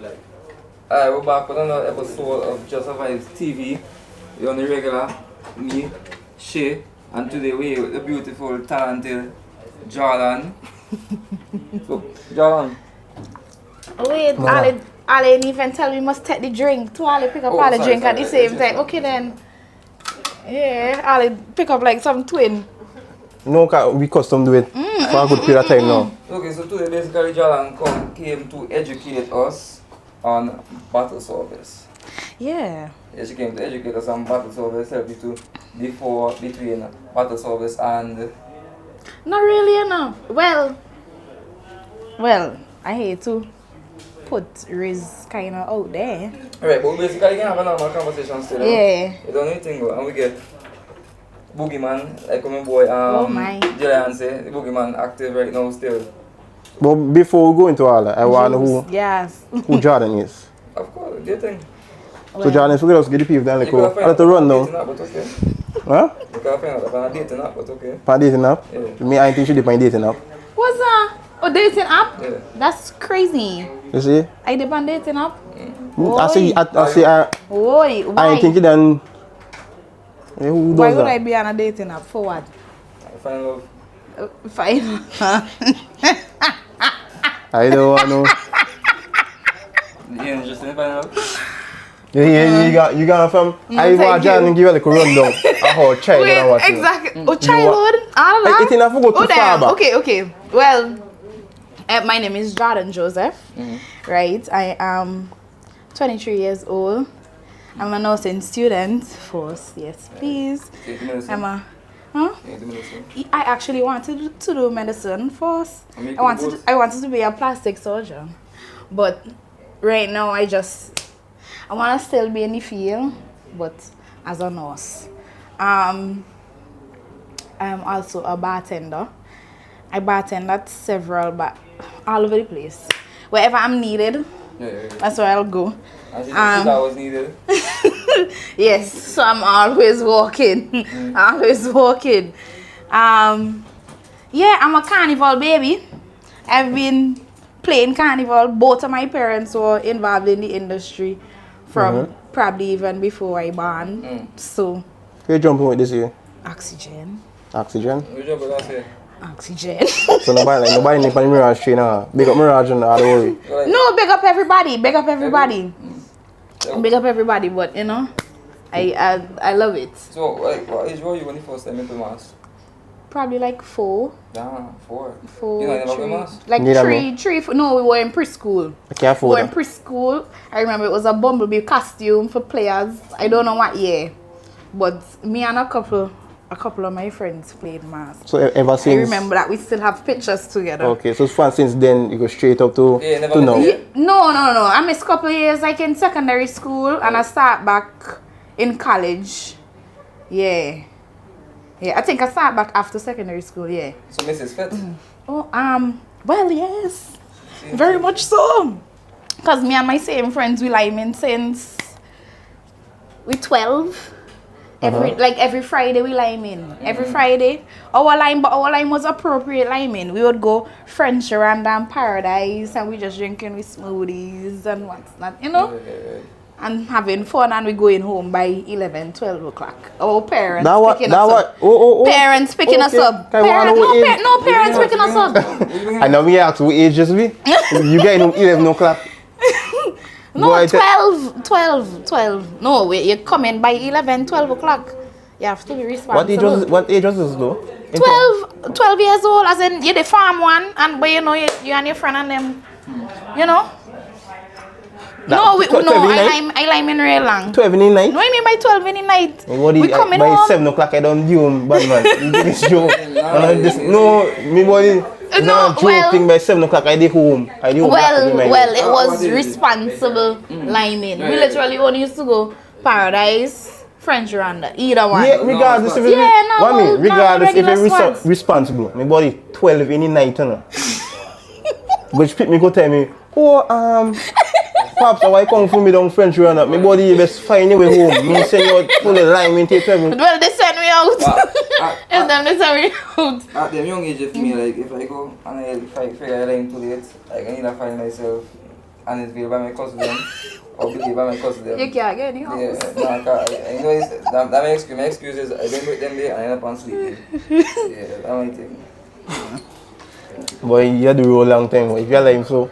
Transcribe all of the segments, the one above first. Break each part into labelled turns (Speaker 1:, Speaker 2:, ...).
Speaker 1: Alright, we're back with another episode of Just Survive TV. You're on the regular, me, Shay, and today we with the beautiful, talented Jordan. So, Jordan.
Speaker 2: Wait, Ali didn't even tell me must take the drink. To Ali pick up all the drink at the same time. Okay then. Yeah, Ali pick up like some twin.
Speaker 3: No, we custom do it for a good period of time now.
Speaker 1: Okay, so today basically Jordan came to educate us on battle service.
Speaker 2: Yeah.
Speaker 1: Yeah, she came to educate us on battle service, help you to differ between battle service and...
Speaker 2: Not really, you know. Well, I hate to put Riz kind of out there.
Speaker 1: Alright, but basically you can have a normal conversation still.
Speaker 2: Yeah.
Speaker 1: You don't need to go, and we get Boogeyman, like my boy,
Speaker 2: oh my.
Speaker 1: Jillian say, the Boogeyman active right now still.
Speaker 3: But before we go into all that, I want to know who Jordan is.
Speaker 1: Of course, do you think?
Speaker 3: So Jordan, forget us, get the people down like a little run now. Huh?
Speaker 1: You can find out about a dating app, but okay.
Speaker 3: For dating app?
Speaker 1: Yeah.
Speaker 3: Me, I think she did my dating app.
Speaker 2: What's that? Oh, dating app?
Speaker 1: Yeah.
Speaker 2: That's crazy.
Speaker 3: You see?
Speaker 2: I did on dating app?
Speaker 3: I ain't thinking then. Yeah, who does
Speaker 2: Why would
Speaker 3: that?
Speaker 2: I be on a dating app? For what?
Speaker 1: Find love.
Speaker 2: Fine.
Speaker 3: I don't want to know.
Speaker 1: You interested in finding love?
Speaker 3: Yeah, you got from. I want Jordan give you like a rundown of how child and what.
Speaker 2: Exactly. Oh, childhood. All that.
Speaker 3: It's enough to go too far back.
Speaker 2: Okay. Well, my name is Jordan Joseph. Right. I am 23 years old. I'm a nursing student. First, yes, please. I'm a. Huh? I actually wanted to do medicine first. I wanted to be a plastic surgeon, but right now I want to still be in the field, but as a nurse. I am also a bartender. I bartend at several all over the place. Wherever I'm needed, that's where I'll go.
Speaker 1: And I was needed.
Speaker 2: Yes, so I'm always walking. Yeah, I'm a Carnival baby. I've been playing Carnival. Both of my parents were involved in the industry from probably even before I born. So.
Speaker 3: Where you jumping with this year?
Speaker 2: Oxygen.
Speaker 3: Oxygen?
Speaker 1: Where you jumping last year?
Speaker 2: Oxygen.
Speaker 3: So nobody need the Mirage train now. Big up Mirage and all the worry.
Speaker 2: No, big up everybody. Big up everybody, but you know, I love it.
Speaker 1: So, like, what age were you when you first time into mass?
Speaker 2: Probably like 4.
Speaker 1: Damn, 4.
Speaker 2: 4.
Speaker 1: You know never been mass?
Speaker 2: Like 3. No, we were in preschool.
Speaker 3: I can't afford
Speaker 2: we were in preschool. I remember it was a bumblebee costume for players. I don't know what year, but me and a couple of my friends played mass.
Speaker 3: So ever since?
Speaker 2: I remember that we still have pictures together.
Speaker 3: Okay, so since then you go straight up to now?
Speaker 2: No. I missed a couple of years like in secondary school and I start back in college. Yeah, I think I start back after secondary school, yeah.
Speaker 1: So Mrs. Fit?
Speaker 2: Oh, well, yes. Very much so. Because me and my same friends, we lime since we 12. Every Friday we lime in. Every Friday. Our lime was appropriate liming. We would go French Random Paradise and we just drinking with smoothies and what's not, you know? And having fun and we going home by 11, 12 o'clock. Our parents picking us up. Parents picking us up. No parents picking us up.
Speaker 3: I know me ask what age is we? You getting home 11 o'clock?
Speaker 2: No, 12. No, wait, you're coming by 11, 12 o'clock. You have to be responsible.
Speaker 3: What age was this though?
Speaker 2: 12 years old, as in you're the farm one, but you know, you and your friend and them, you know? I lime in real long.
Speaker 3: 12 in the night?
Speaker 2: No, I mean by 12 in the night. We coming home.
Speaker 3: By 7 o'clock I don't do home, bad man. You give this joke. No, me body. No, joking by 7 o'clock I did home.
Speaker 2: It was responsible liming. We literally only used to go Paradise, French Randa, either one.
Speaker 3: Yeah, regardless if it's responsible. My body 12 in the night, you know. But she pick me go tell me, Pops, why come for me down French Randa? My body best find your way home. Me send you full of lime and take 12.
Speaker 2: Well, they send me out. It's them they send me out.
Speaker 1: At the young age of me, like if I go and if I figure I lime too late, like I need to find myself and it's built by my cousin them, or built by my cousin them.
Speaker 2: You can't get any house.
Speaker 1: Yeah, no, I know that my excuse. My excuse is I don't with them there and I end up on sleeping. Yeah, that's my thing.
Speaker 3: But you do roll long time. If you like him so.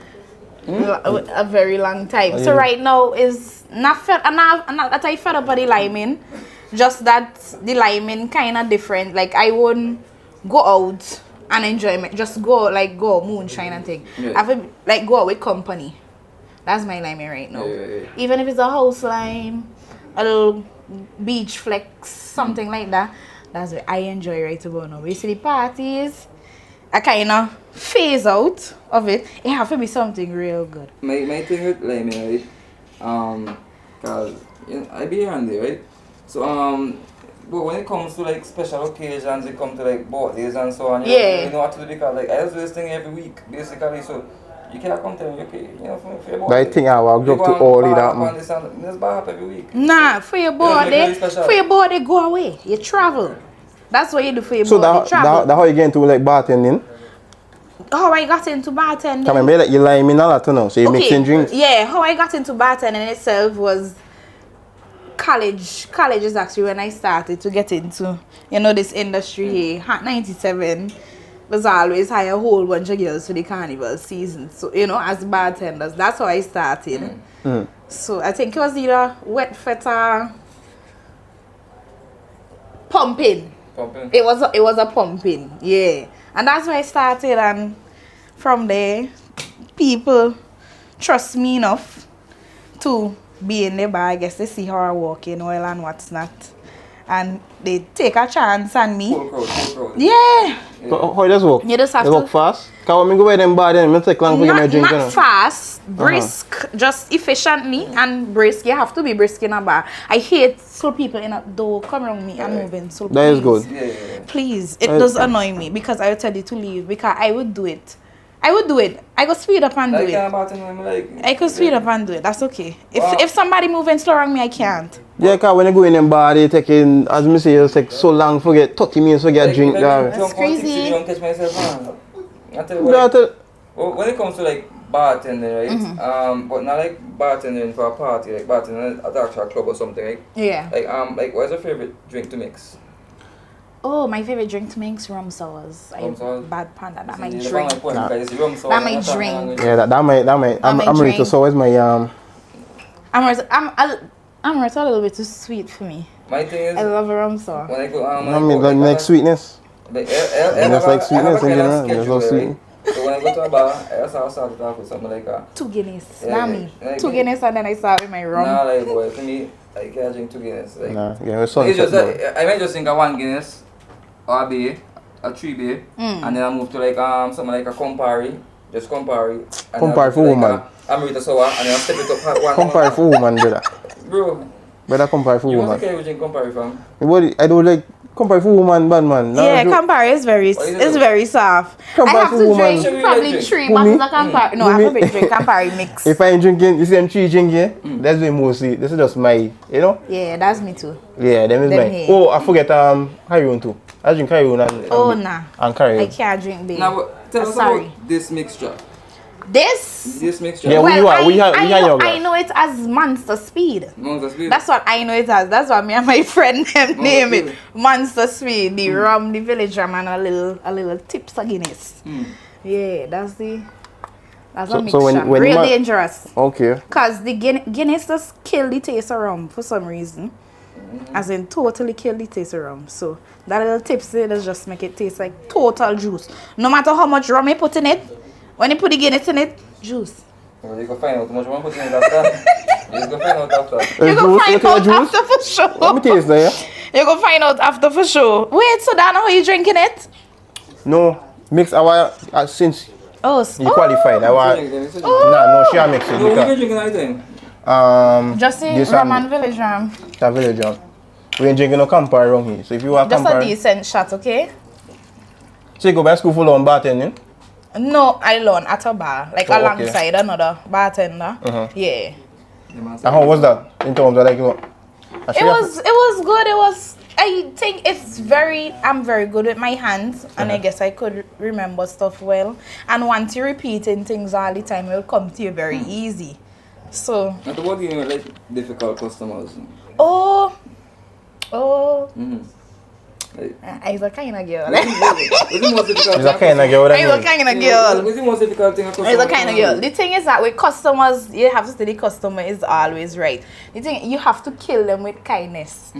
Speaker 2: A very long time. So right now is not that I fed up with the liming, just that the liming kind of different. Like I won't go out and enjoy it. Just go moonshine and thing.
Speaker 1: Yeah.
Speaker 2: I feel like go out with company. That's my liming right now.
Speaker 1: Yeah.
Speaker 2: Even if it's a house lime, a little beach flex, something like that. That's what I enjoy right about now. You see the parties, I kind of phase out of it. It have to be something real good.
Speaker 1: My thing with liming, right? Cause I be handy, right? So but when it comes to like special occasions, it comes to like birthdays and so on. You know what to do because like I just do this thing every week basically. So you can't come tell me okay, for your birthday.
Speaker 3: But I think I will go to all of that.
Speaker 1: Just bar up every week.
Speaker 2: Nah, for your birthday, go away. You travel. That's what you do for your birthday.
Speaker 3: So that's how you get into like bartending?
Speaker 2: How I got into bartending?
Speaker 3: Come on, like you lime in a lot now, so you mixing drinks?
Speaker 2: Yeah, how I got into bartending itself was college. College is actually when I started to get into, this industry here. 97 was always hire a whole bunch of girls for the Carnival season. So, as bartenders, that's how I started. So I think it was either wet feta, pumping. It was a pumping, yeah. And that's where I started, and from there, people trust me enough to be in the bar. I guess they see how I walk in oil and what's not. And they take a chance on me.
Speaker 1: Full crowd.
Speaker 2: Yeah.
Speaker 3: So how does it work?
Speaker 2: You just have
Speaker 3: to work fast? Because when I go by them bar, then I take long to get my drink.
Speaker 2: Not fast, brisk, just efficiently and brisk. You have to be brisk in a bar. I hate slow people in a door come around me and moving. So
Speaker 3: that is good.
Speaker 1: Yeah.
Speaker 2: Please, it does annoy me because I would tell you to leave because I would do it. I could speed up and do it. I could speed up and do it. That's okay. If somebody moving slow around me, I can't.
Speaker 3: Yeah, because when you go in them bar, they take in, as I say, it's like so long for get 30 minutes for get a drink.
Speaker 2: That's crazy.
Speaker 1: When it comes to like bartending, right? But not like bartending for a party, like bartending at the actual club or something, right?
Speaker 2: Yeah.
Speaker 1: Like what's your favorite drink to mix?
Speaker 2: Oh, my favorite drink to mix rum sours. Bad panda. That my drink.
Speaker 1: That
Speaker 2: my drink.
Speaker 3: Yeah, that might. I'm ready to. So where's my
Speaker 2: I'm a little bit too sweet for me.
Speaker 1: My thing is,
Speaker 2: I love a rum sour.
Speaker 1: When I go,
Speaker 3: like sweetness.
Speaker 1: Just
Speaker 3: like sweetness in general. There's no sweet.
Speaker 1: So when I go to a bar, I start off with something like
Speaker 2: 2 Guinness. Two Guinness and then I start with my rum.
Speaker 1: Nah, like boy, for me, I can't drink 2 Guinness. Like,
Speaker 3: I
Speaker 1: might just drink a 1 Guinness. Or a beer, a 3 beer, and then I move to like something like a Campari, just Campari.
Speaker 3: Campari for woman.
Speaker 1: Amrita sour, and then I step it up one.
Speaker 3: Campari for woman, brother.
Speaker 1: Bro.
Speaker 3: Better Campari for woman.
Speaker 1: You drink Campari from?
Speaker 3: I don't like Campari for woman, bad man.
Speaker 2: Yeah, Campari is very soft. I have to drink probably 3 bottles of Campari. No, I have to drink Campari mix.
Speaker 3: If I ain't drinking, you see them 3 drinking, that's me mostly. This is just my,
Speaker 2: Yeah, that's me too.
Speaker 3: Yeah, them is mine. Oh, I forget Carnival too. I drink Carnival and Carnival.
Speaker 2: I can't drink beer.
Speaker 1: Now, tell us about this mixture.
Speaker 2: This
Speaker 1: mixture?
Speaker 3: Yeah,
Speaker 2: well,
Speaker 3: I
Speaker 2: know it as Monster Speed.
Speaker 1: Monster Speed?
Speaker 2: That's what I know it as. That's what me and my friend name it. Monster Speed. The rum, the village rum, and a little tips of Guinness. Yeah, that's a mixture. So real dangerous.
Speaker 3: Okay.
Speaker 2: Because the Guinness just kill the taste of rum for some reason. As in totally kill the taste of rum. So that little tips does just make it taste like total juice. No matter how much rum you put in it, when you put the Guinness in it, juice.
Speaker 1: Well, you can find out how much rum put in it after. You can find out after.
Speaker 2: You can find out after for sure.
Speaker 3: Let me taste that, yeah?
Speaker 2: You can find out after for sure. Wait, so Dana, how you drinking it?
Speaker 3: No, mix our since you qualified. No, she mix it.
Speaker 1: No, you drinking anything?
Speaker 2: Just say rum and village rum.
Speaker 3: The village rum. We ain't drinking no Campari around here. So if you want
Speaker 2: just
Speaker 3: Campari,
Speaker 2: a decent shot, okay?
Speaker 3: So you go back to school full on bartending?
Speaker 2: No, I learned at a bar, like alongside another bartender. Yeah.
Speaker 3: And how was that in terms of like?
Speaker 2: It was good. I think I'm very good with my hands, and I guess I could remember stuff well. And once you're repeating things all the time, it will come to you very easy. So.
Speaker 1: And what do you like difficult customers?
Speaker 2: Oh.
Speaker 1: Like,
Speaker 2: I's a kind of girl.
Speaker 1: what's the most difficult
Speaker 3: It's a kind of girl.
Speaker 2: I's a kind of girl.
Speaker 1: What's the most difficult thing a customer?
Speaker 2: I's a kind of girl. The thing is that with customers, you have to say the customer is always right. The thing, you have to kill them with kindness.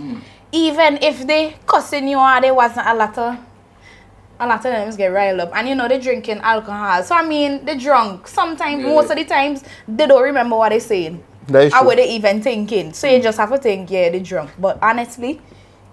Speaker 2: Even if they cussing you or there wasn't a lot of them get riled up, and you know they're drinking alcohol. So I mean they're drunk. Sometimes, most of the times, they don't remember what they're saying or what they even thinking. So you just have to think, yeah, they're drunk. But honestly,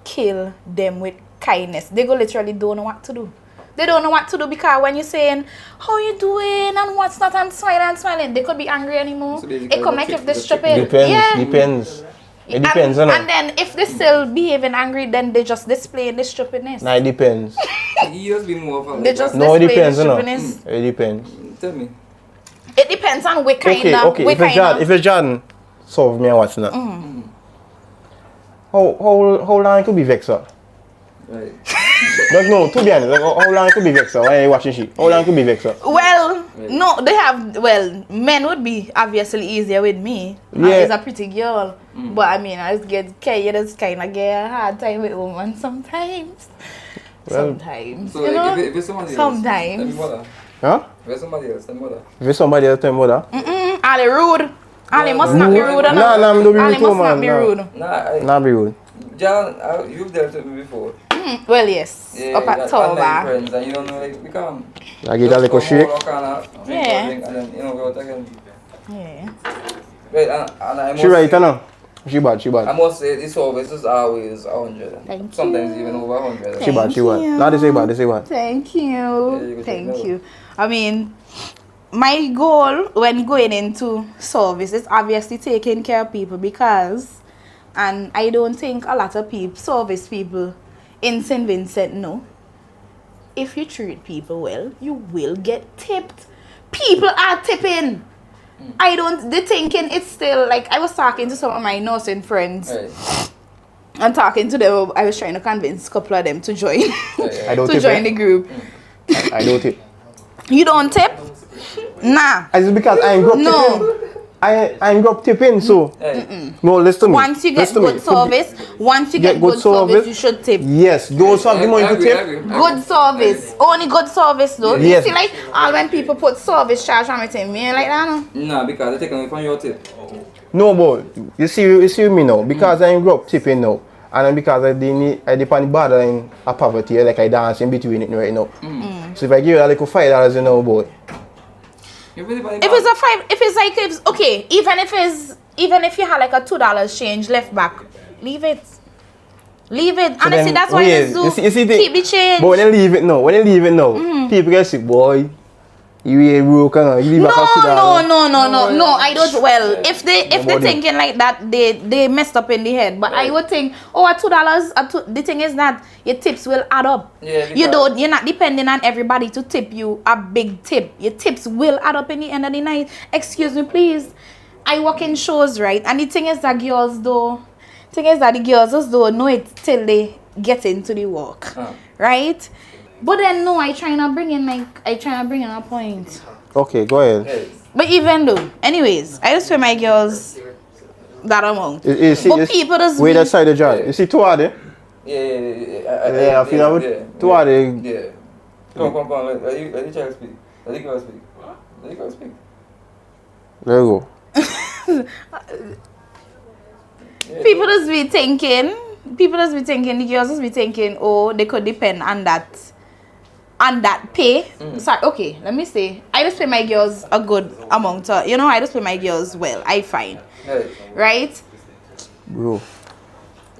Speaker 2: kill them with kindness. They go literally don't know what to do. They don't know what to do because when you're saying how you doing and what's not and smiling, they could be angry anymore. So it come like if they're stupid.
Speaker 3: Depends. It depends,
Speaker 2: and then if they still behaving angry, then they just displaying the stupidness.
Speaker 3: Nah, it depends.
Speaker 1: You just be more of a
Speaker 2: They just
Speaker 3: no, it
Speaker 2: display
Speaker 3: depends,
Speaker 2: the stupidness.
Speaker 3: It depends.
Speaker 1: Tell me.
Speaker 2: It depends on what kind of.
Speaker 3: Okay. If it's Jordan, solve me and what's not. How long it could be vexed?
Speaker 1: Right.
Speaker 3: But no, to be honest, like, how long it could be vexed when you watching shit? How long it could be vexed?
Speaker 2: Well, no, they have. Well, men would be obviously easier with me.
Speaker 3: Yeah.
Speaker 2: As a pretty girl, but I mean, I just kind of get a hard time with women sometimes. Sometimes,
Speaker 1: So
Speaker 2: you know.
Speaker 1: if it's somebody
Speaker 2: Sometimes.
Speaker 1: else, tell me mother.
Speaker 3: Huh?
Speaker 1: If it's somebody else, tell me mother.
Speaker 3: If it's somebody else, tell me mother.
Speaker 2: Ali rude. Ali must not be rude.
Speaker 3: Nah, don't be rude
Speaker 2: Ali
Speaker 3: too,
Speaker 2: must not
Speaker 3: man.
Speaker 2: be
Speaker 3: Nah.
Speaker 2: rude.
Speaker 3: Nah, be rude.
Speaker 1: John, you've dealt with me before.
Speaker 2: Well, yes.
Speaker 1: Yeah,
Speaker 2: Up at
Speaker 1: online
Speaker 2: Toba.
Speaker 1: friends, and you don't know, like, become.
Speaker 3: I get a little shake.
Speaker 2: Yeah.
Speaker 1: And then, you know, go out again.
Speaker 2: Yeah.
Speaker 1: Right, and I must
Speaker 3: She right,
Speaker 1: say,
Speaker 3: no? She
Speaker 1: I
Speaker 3: bad.
Speaker 1: must say, this service is always 100.
Speaker 2: Thank
Speaker 1: Sometimes
Speaker 2: you.
Speaker 1: even over 100.
Speaker 3: She bad.
Speaker 2: you.
Speaker 3: Nah, they say bad.
Speaker 2: Thank
Speaker 1: you
Speaker 2: you.
Speaker 1: can
Speaker 2: Thank
Speaker 1: take
Speaker 2: you. I mean, my goal when going into service is obviously taking care of people because, and I don't think a lot of people, service people in St. Vincent know, if you treat people well, you will get tipped. People are tipping. They're thinking it's still, like, I was talking to some of my nursing friends.
Speaker 1: Right.
Speaker 2: And talking to them, I was trying to convince a couple of them to join.
Speaker 3: I don't
Speaker 2: to
Speaker 3: tip,
Speaker 2: join the group.
Speaker 3: I don't tip.
Speaker 2: You don't tip? Nah.
Speaker 3: It's because I ain't grew up tipping. I ain't grew up tipping, so. No, listen to me.
Speaker 2: Once you get good service, you should tip.
Speaker 3: Yes, those have the money to tip.
Speaker 2: Good service. Only good service though.
Speaker 3: Yes.
Speaker 2: You see, like, all when people put service charge on it, me like that, no?
Speaker 1: Nah, because they're taking away from your tip.
Speaker 3: No, but you see me now. Because I ain't grew up tipping now. And then because I depend on the border in a poverty, like I dance in between it right now. So if I give you like $5, you know, boy.
Speaker 2: If even if you had like a $2 change left back, leave it. Honestly, that's why you do. Keep the change.
Speaker 3: But when you leave it now, people get sick, boy. You ain't broke, you leave back $2.
Speaker 2: No. I don't. Well, if they're thinking like that, they messed up in the head. But I would think, $2. The thing is that your tips will add up.
Speaker 1: Yeah,
Speaker 2: You're not depending on everybody to tip you a big tip. Your tips will add up in the end of the night. Excuse me, please. I work in shows, right? And the thing is that the girls just don't know it till they get into the work, right? But then no, I try to bring in a point.
Speaker 3: Okay, go ahead.
Speaker 2: But even though, anyways, I just pay my girls that amount. But people just
Speaker 3: wait that side of John. You see two of them?
Speaker 1: Yeah,
Speaker 3: I feel like two of them.
Speaker 1: Yeah. Come. Let the child speak. Let the girl speak.
Speaker 3: There you go.
Speaker 2: People just be thinking, the girls just be thinking, oh, they could depend on that pay. Sorry, okay, let me say, I just pay my girls a good amount of, I just pay my girls well, I find. Right?
Speaker 3: Bro.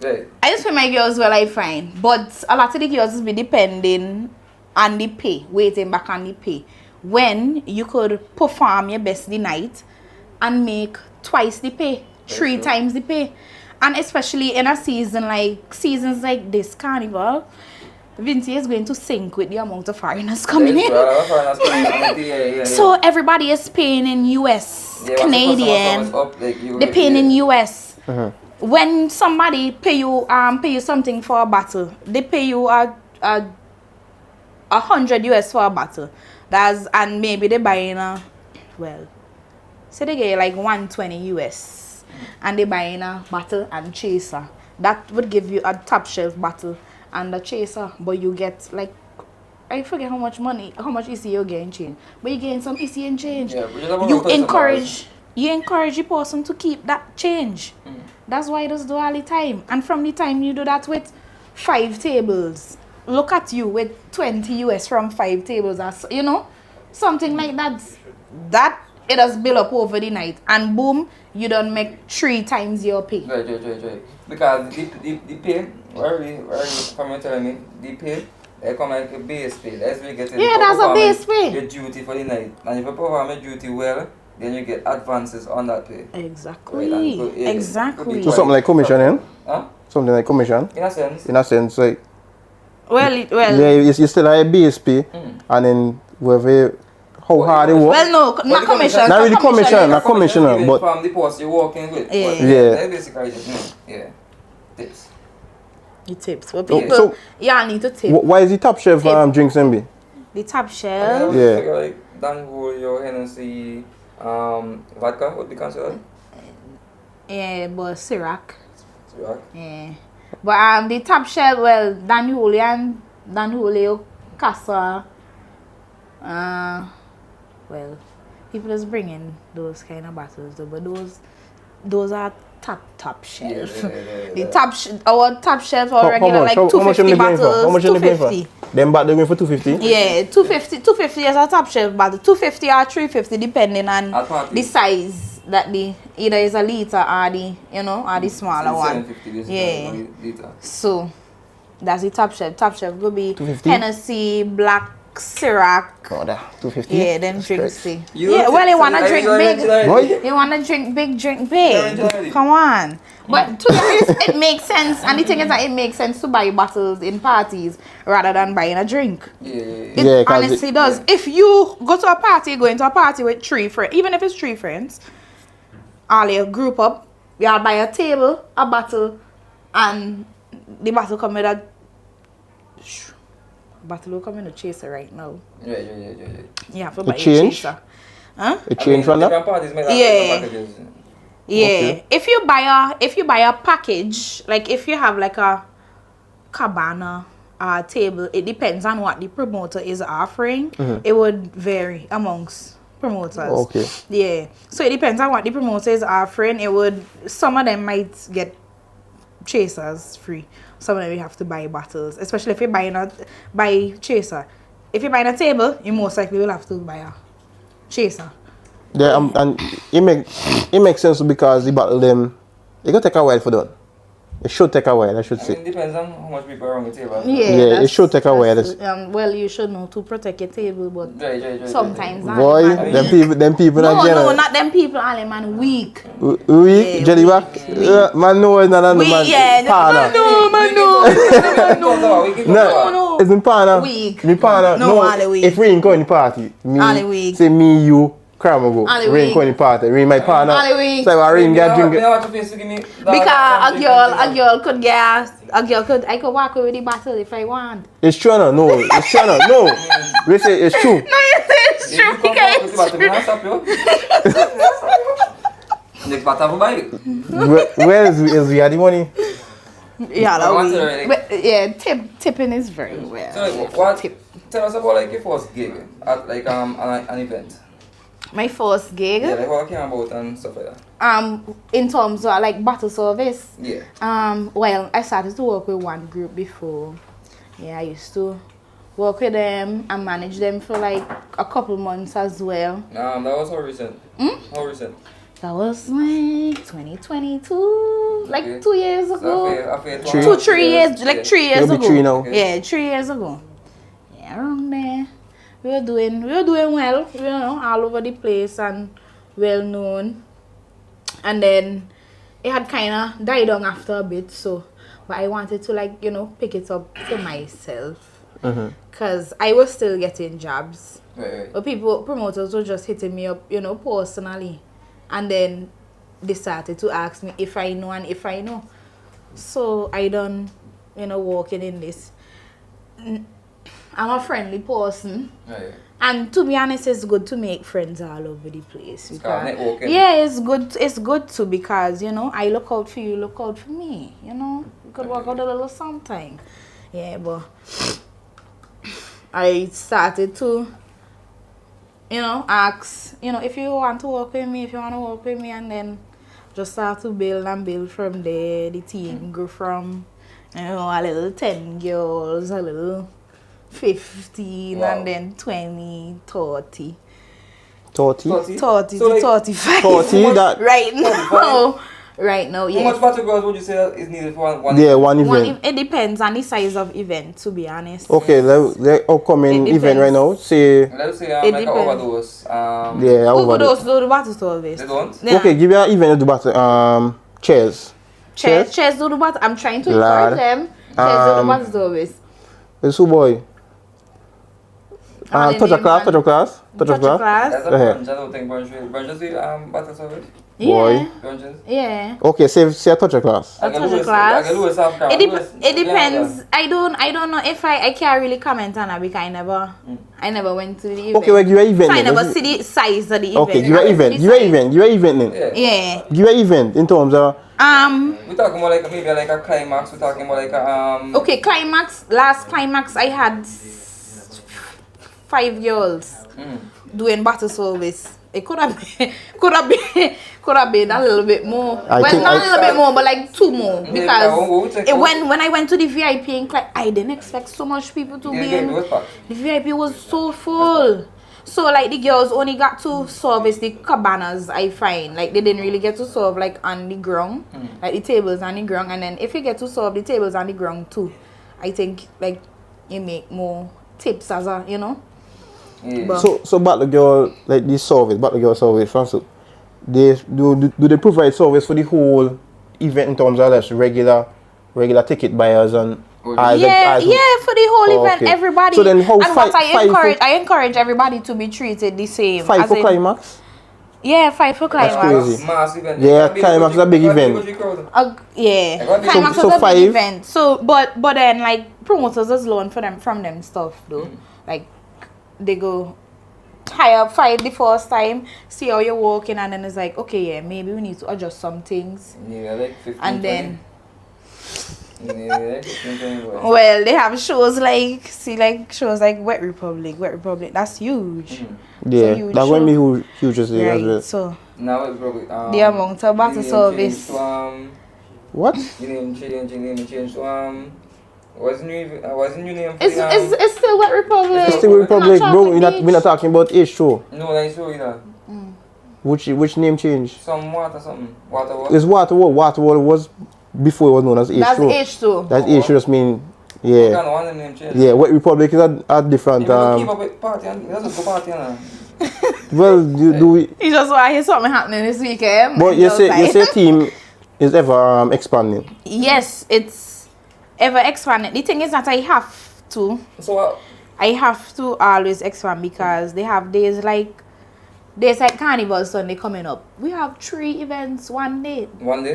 Speaker 1: Right.
Speaker 2: I just pay my girls well, I find. But a lot of the girls just be depending on the pay, waiting back on the pay. When you could perform your best the night and make twice the pay, 3 times the pay. And especially in seasons like this, Carnival, Vinci is going to sink with the amount of foreigners coming in. So everybody is paying in US, Canadian. They're paying in US. when somebody pay you something for a bottle, they pay you a $100 for a bottle. And maybe they buying say they get like $120 and they buying a bottle and chaser. That would give you a top shelf bottle and a chaser, but you get like, I forget how much EC you're getting change, but you getting some EC and change.
Speaker 1: Yeah,
Speaker 2: you encourage the person to keep that change. That's why it does do all the time. And from the time you do that with 5 tables, look at you with $20 from 5 tables, you know, something like that. That it does build up over the night, and boom, you don't make 3 times your pay.
Speaker 1: Right. Because the pay, where from you telling me, the pay, they come like a base pay. That's where you get
Speaker 2: that's a base pay.
Speaker 1: Your duty for the night. And if you perform your duty well, then you get advances on that pay.
Speaker 2: Exactly.
Speaker 1: Right,
Speaker 2: Exactly.
Speaker 3: So something like commission, eh?
Speaker 1: Huh?
Speaker 3: Something like commission.
Speaker 1: In a sense.
Speaker 3: In a sense, like.
Speaker 2: Well.
Speaker 3: Yeah, you still have a base pay, and then whoever. How hard they work.
Speaker 2: Well, no, not commission.
Speaker 3: Not really commission, not commissioner, but
Speaker 1: from the post you're working with.
Speaker 3: Yeah.
Speaker 1: That's basically just tips.
Speaker 2: The tips. Well, people,
Speaker 3: So-
Speaker 2: need to tip.
Speaker 3: why is the top chef drinks MB?
Speaker 2: The top shelf.
Speaker 3: Yeah.
Speaker 1: Like Dango, your Hennessy, vodka would be considered.
Speaker 2: Yeah, but Ciroc.
Speaker 1: Right.
Speaker 2: Yeah. But the top shelf, well, Dan Julio, Casa. Well, people is bringing those kind of bottles, but those are top shelf. Our top shelf are regular like 250 bottles.
Speaker 3: How much are they going for?
Speaker 2: 250.
Speaker 3: Them back they going for 250?
Speaker 2: Yeah, 250 is a top shelf bottle. 250 or 350 depending on the size that either is a liter or the smaller one. Yeah. So that's the top shelf. Top shelf will be
Speaker 3: 250?
Speaker 2: Hennessy, Black, Ciroc.
Speaker 3: Oh, that 250?
Speaker 2: Yeah, them drinks see.
Speaker 1: You
Speaker 2: Yeah, well, you wanna drink big.
Speaker 3: Boy.
Speaker 2: You wanna drink big. Come on. But to be honest, it makes sense. And the thing is that it makes sense to buy bottles in parties rather than buying a drink. It honestly does. If you go to a party, go into a party with 3 friends, even if it's 3 friends, all you group up, you all buy a table, a bottle, and the bottle come with a bottle will come in a chaser right now.
Speaker 1: Yeah.
Speaker 2: You have to buy a
Speaker 3: change?
Speaker 2: chaser. Huh?
Speaker 3: It changed from that?
Speaker 1: Different parties may have
Speaker 2: Yeah.
Speaker 1: different packages.
Speaker 2: Yeah.
Speaker 3: Okay.
Speaker 2: If you buy a package, like if you have like a cabana table, it depends on what the promoter is offering. It would vary amongst promoters.
Speaker 3: Okay.
Speaker 2: Yeah. So it depends on what the promoter is offering. Some of them might get chasers free. Some of them you have to buy bottles, especially if you're buy chaser. If you're buying a table, you most likely will have to buy a chaser.
Speaker 3: Yeah, and it makes sense because the battle them, it gonna take a while for that. It should take a while, I should
Speaker 1: I
Speaker 3: say.
Speaker 1: mean, it depends on how much people are on the table.
Speaker 3: Yeah, it should take a while.
Speaker 2: Well, you should know to protect your table, but
Speaker 1: Right.
Speaker 2: sometimes
Speaker 3: Boy, them people
Speaker 2: no,
Speaker 3: not general.
Speaker 2: not them people, Ali man, weak.
Speaker 3: Weak,
Speaker 2: Yeah,
Speaker 3: jellyback. Man, no, it's not man.
Speaker 2: Yeah,
Speaker 3: Partner.
Speaker 2: No.
Speaker 3: It's in partner.
Speaker 2: Weak.
Speaker 3: Me partner.
Speaker 2: No, Ali weak.
Speaker 3: If we ain't going to party,
Speaker 2: Ali weak.
Speaker 3: say me, you, Cram go.
Speaker 2: Ali
Speaker 3: We ain't
Speaker 2: weak.
Speaker 3: going to party. We my partner.
Speaker 2: Ali weak.
Speaker 3: So I ring get drink.
Speaker 2: Because a girl could I could walk away with the bottle if I want.
Speaker 3: It's true, no. It's true, no. We say it's true.
Speaker 2: No, it's true. Because it's true.
Speaker 1: Next bottle buy it.
Speaker 3: Where is we had the money?
Speaker 2: Yeah,
Speaker 1: I want to
Speaker 2: that
Speaker 1: really-
Speaker 2: but yeah, tipping is very well.
Speaker 1: So what? Tell us about like your first gig at like an event.
Speaker 2: My first gig,
Speaker 1: Yeah, like what came about and stuff like that.
Speaker 2: in terms of like bottle service.
Speaker 1: Yeah.
Speaker 2: Well, I started to work with one group before. Yeah, I used to work with them and manage them for like a couple months as well.
Speaker 1: That was how recent. How recent?
Speaker 2: That was like 2022, like 2 years ago.
Speaker 1: So
Speaker 2: 3 years, like 3 years
Speaker 3: It'll be
Speaker 2: ago.
Speaker 3: 3 now.
Speaker 2: Yeah, 3 years ago. Yeah, around there. We were doing well, you know, all over the place and well known. And then it had kind of died down after a bit, so, but I wanted to like, you know, pick it up for myself. Because I was still getting jobs.
Speaker 1: Right.
Speaker 2: But promoters were just hitting me up, you know, personally. And then they started to ask me if I know and if I know. So I done, walking in this. I'm a friendly person.
Speaker 1: Right.
Speaker 2: And to be honest, it's good to make friends all over the place. Because,
Speaker 1: networking.
Speaker 2: it's good too because, I look out for you, look out for me. We could work out a little sometime. Yeah, but I started to, ask, if you want to work with me, and then just start to build and build from there. The team grew from, a little 10 girls, a little 15,
Speaker 1: wow.
Speaker 2: and then 20, 30.
Speaker 3: 30?
Speaker 2: 30
Speaker 1: So
Speaker 2: to
Speaker 1: like
Speaker 2: 35.
Speaker 3: 30, that...
Speaker 2: Right now. Right now, yeah.
Speaker 1: How much battle girls would you say is needed for one
Speaker 3: Yeah, one event.
Speaker 2: It depends on the size of event, to be honest.
Speaker 3: Okay, the upcoming event right now, say...
Speaker 1: Let's say
Speaker 2: It
Speaker 1: like an
Speaker 2: depends.
Speaker 1: overdose.
Speaker 3: Yeah,
Speaker 2: Overdose, do the battle service.
Speaker 1: They don't?
Speaker 2: Yeah.
Speaker 3: Okay, give me an event to do battle, chairs.
Speaker 2: Chairs do the battle. I'm trying to
Speaker 3: Lad.
Speaker 2: encourage them. Chairs do the battle service.
Speaker 3: It's who boy? Touch of class.
Speaker 2: Touch of class.
Speaker 1: That's a
Speaker 3: Uh-huh.
Speaker 1: brunch, I don't think brunches do battle service.
Speaker 3: Boy.
Speaker 1: Brunches.
Speaker 2: Yeah.
Speaker 3: Okay, say a touch of class.
Speaker 2: A touch of
Speaker 1: I
Speaker 2: class.
Speaker 1: can Lewis have car.
Speaker 2: It depends. I don't know if I can't really comment on that because I never went to the event.
Speaker 3: Okay, well, give an event.
Speaker 2: So I
Speaker 3: then.
Speaker 2: never see the size of the event.
Speaker 3: Okay, give an event. Give an event then.
Speaker 2: Yeah.
Speaker 3: Give an event in terms of...
Speaker 1: We're talking about like maybe like a climax. We're talking about like a
Speaker 2: Okay, climax. Last climax, I had 5 girls doing battle service. It could have been a little bit more. Not a little bit more, but like 2 more because when I went to the VIP in I didn't expect so much people to be in. The VIP was so full. So like the girls only got to service the cabanas, I find. Like they didn't really get to serve like on the ground. Like the tables on the ground, and then if you get to serve the tables on the ground too, I think like you make more tips as a,
Speaker 1: Yeah.
Speaker 3: So battle girl, like this service, battle girl service, so they do they provide service for the whole event in terms of less regular ticket buyers and
Speaker 2: for the whole event, everybody.
Speaker 3: So then how
Speaker 2: I encourage everybody to be treated the same.
Speaker 3: 5 for climax?
Speaker 2: Yeah, 5 for climax.
Speaker 3: That's crazy.
Speaker 1: Mass event.
Speaker 3: Yeah, climax is a big event.
Speaker 2: Climax is a big event. So but then like promoters just learn from them stuff though. Like they go hire up 5 the first time, see how you're working, and then it's like, okay, yeah, maybe we need to adjust some things.
Speaker 1: Yeah, like 15,
Speaker 2: and then
Speaker 1: 20. Yeah, 15, 20.
Speaker 2: Well, they have shows like shows like Wet Republic. That's huge.
Speaker 3: Yeah,
Speaker 2: huge
Speaker 3: that won't be huge as well.
Speaker 2: So
Speaker 1: now it's probably
Speaker 2: the amount of battle service.
Speaker 3: What?
Speaker 1: Your name change to what's the new name?
Speaker 2: It's still Wet Republic.
Speaker 3: It's still Republic, bro. We're not talking about H show.
Speaker 1: No, like show,
Speaker 3: Which name change?
Speaker 1: Some something. Water what?
Speaker 3: It's Water World. Water World was before it was known as H show.
Speaker 2: That's H2.
Speaker 3: That's H show just mean yeah. Wet Republic is a different
Speaker 1: keep up with party and let's go party and
Speaker 3: well, do we?
Speaker 2: You just want to hear something happening this weekend.
Speaker 3: But you say team is ever expanding.
Speaker 2: Yes, it's ever expanding. The thing is that I have to.
Speaker 1: So
Speaker 2: I have to always expand because they have days like Carnival Sunday coming up. We have 3 events one day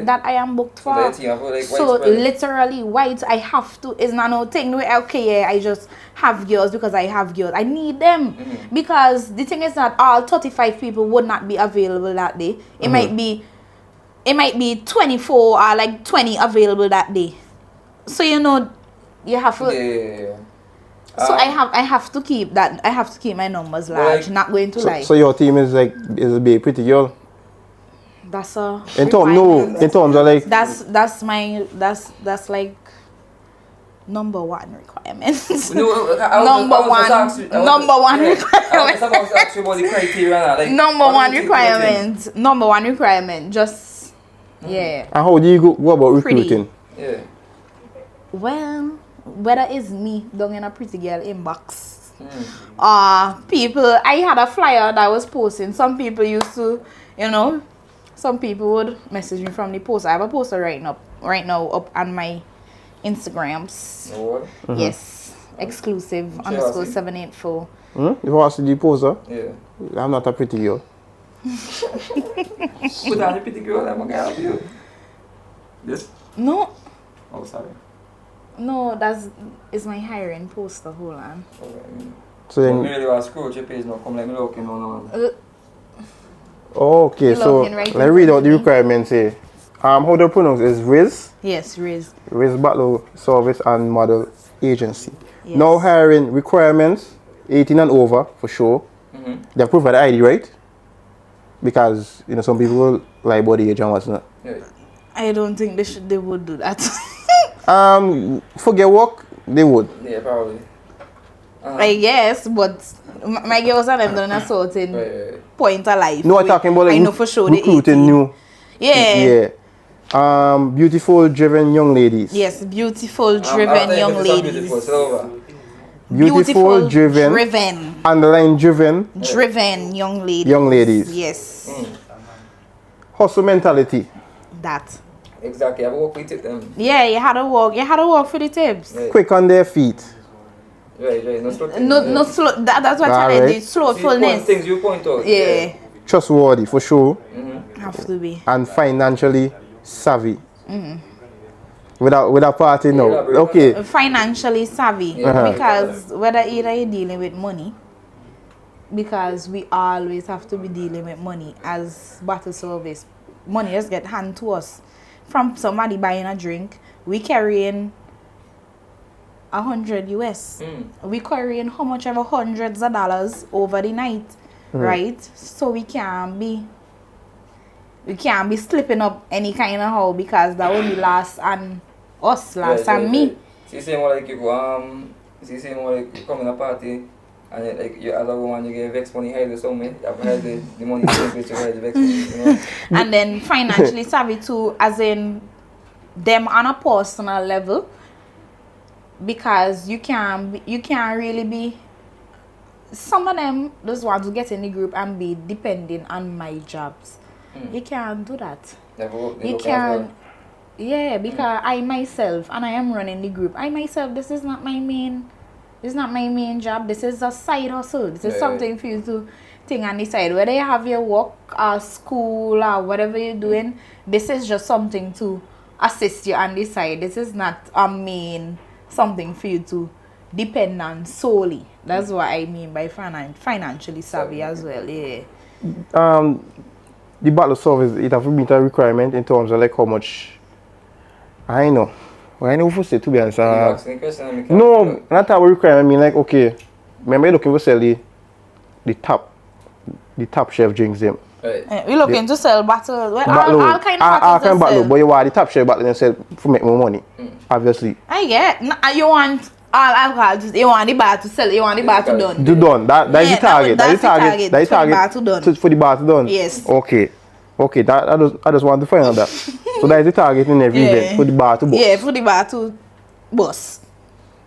Speaker 2: that I am booked for. So literally white, I have to. It's not no thing where okay, yeah, I just have girls because I have girls. I need them because the thing is that all 35 people would not be available that day. It might be 24 or like 20 available that day. So you have to.
Speaker 1: Yeah.
Speaker 2: So I have to keep that. I have to keep my numbers large. Not going to lie.
Speaker 3: So your team is a big pretty girl.
Speaker 2: That's a.
Speaker 3: In terms of like.
Speaker 2: That's like number 1 requirement.
Speaker 1: Number one requirement. I was about to ask you about the criteria. Like,
Speaker 2: number one requirement. Just yeah.
Speaker 3: And how do you go about recruiting?
Speaker 1: Yeah.
Speaker 2: Well, whether it's me down in a pretty girl inbox, people, I had a flyer that was posting. Some people used to, some people would message me from the post. I have a poster right now up on my Instagrams.
Speaker 1: Oh,
Speaker 2: yes, exclusive _784.
Speaker 3: You want to see the poster?
Speaker 1: Yeah.
Speaker 3: I'm not a pretty girl.
Speaker 1: Put on the pedicure, I'm gonna help you. This?
Speaker 2: No.
Speaker 1: Oh, sorry.
Speaker 2: No, is my hiring poster. Hold on.
Speaker 1: Okay.
Speaker 3: So then,
Speaker 1: really want to scroll your page now. Come let me look in on.
Speaker 3: okay, so
Speaker 2: Right,
Speaker 3: let's read out the requirements here. How do you pronounce it? Is Riz?
Speaker 2: Yes, Riz.
Speaker 3: Riz Battle Service and Model Agency.
Speaker 2: Yes.
Speaker 3: Now hiring requirements, 18 and over for sure. They have provide ID, right? Because some people lie about the age and what's not.
Speaker 2: Yeah. I don't think they would do that.
Speaker 3: Forget work, they would.
Speaker 1: Yeah, probably.
Speaker 2: I guess, but my girls and them done a certain point of life.
Speaker 3: No, I'm talking about like
Speaker 2: I know for sure
Speaker 3: recruiting new.
Speaker 2: Yeah.
Speaker 3: Yeah. Beautiful, driven young ladies.
Speaker 2: Yes, beautiful, driven young ladies.
Speaker 3: Beautiful, driven. Underline driven.
Speaker 2: Driven young ladies.
Speaker 3: Young ladies.
Speaker 2: Yes.
Speaker 3: Hustle mentality.
Speaker 2: That.
Speaker 1: Exactly. I work with them.
Speaker 2: Yeah, you had to work for the tips.
Speaker 1: Right.
Speaker 3: Quick on their feet.
Speaker 1: Right. No slow.
Speaker 2: No slow. That's what I'm telling you. Slowfulness.
Speaker 1: Things you point out.
Speaker 2: Yeah.
Speaker 3: Trustworthy for sure.
Speaker 2: Have to be.
Speaker 3: And financially savvy. Without party, no. Okay.
Speaker 2: Financially savvy. Because whether either you're dealing with money, because we always have to be dealing with money as battle service. Money just get handed to us. From somebody buying a drink, we carrying 100 US. We carrying how much ever hundreds of dollars over the night, right? So we can't be slipping up any kind of how, because that will be last and me.
Speaker 1: See, same like you go you come in a party and like you as a woman you get vex money hide somewhere. You have to hide the money in place to hide the vex money,
Speaker 2: And then financially savvy too, as in them on a personal level, because you can't really be. Some of them just want to get in the group and be depending on my jobs. You can't do that. You can't. Yeah, because I myself, and I am running the group. I myself, this is not my main job. This is a side hustle. This is something for you to think on the side. Whether you have your work or school or whatever you're doing, this is just something to assist you on the side. This is not a main something for you to depend on solely. That's what I mean by financially savvy as well. Yeah.
Speaker 3: The battle service, it have to meet a requirement in terms of like how much. I know. Well, I know for say to be honest. No, not our requirement. I mean like, okay, remember you're looking for sell the top chef drinks them.
Speaker 2: Right. We're looking to sell bottles. Well, all kind of bottles.
Speaker 3: But you want the top chef bottle and sell to make more money. Obviously.
Speaker 2: I get. You want all alcohol. You want the bar to sell. You want the bar to done.
Speaker 3: Do done. That's the target. That's the target. For the bar to done.
Speaker 2: Yes.
Speaker 3: Okay. I just want to find out that. So that is the target in every event for the bar to bust.
Speaker 2: Yeah, for the bar to bust.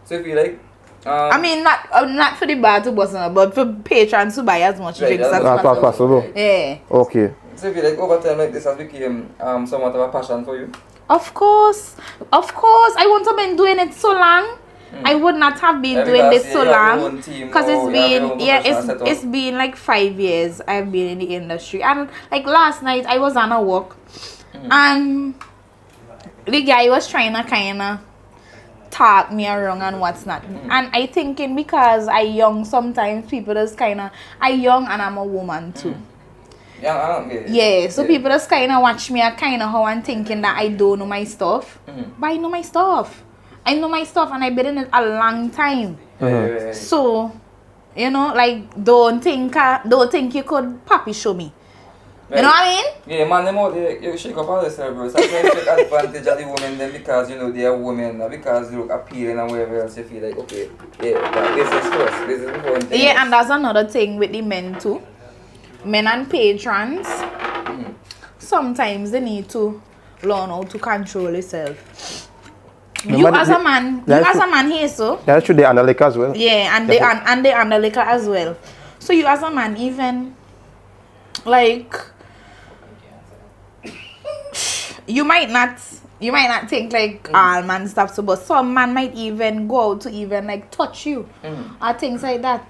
Speaker 1: So if you like,
Speaker 2: I mean not for the bar to bust, but for patrons to buy as much drinks as
Speaker 3: possible.
Speaker 2: Yeah.
Speaker 3: Okay.
Speaker 1: So if you like, over time like this has become somewhat of a passion for you.
Speaker 2: Of course. I wouldn't have been doing it so long. I would not have been doing this so long, because it's been like 5 years I've been in the industry. And like last night I was on a walk and the guy was trying to kind of talk me around and what's not. And I thinking because I young, sometimes people just kind of, I young and I'm a woman too. So people just kind of watch me kind of how I'm thinking that I don't know my stuff. But I know my stuff. And I've been in it a long time. So, like don't think you could puppy show me. You know what I mean?
Speaker 1: Yeah, man, you shake up all yourself, bro. Sometimes you take advantage of the women then because they are women, because they look appealing and whatever else you feel like, okay, but this is first. This is before anything else.
Speaker 2: And that's another thing with the men too. Men and patrons, sometimes they need to learn how to control yourself. You as a man here, so.
Speaker 3: That's true, they under liquor as well.
Speaker 2: Yeah, and they under liquor as well. So you as a man, even like you might not think like all man stuff, so, but some man might even go out to even like touch you or things like that.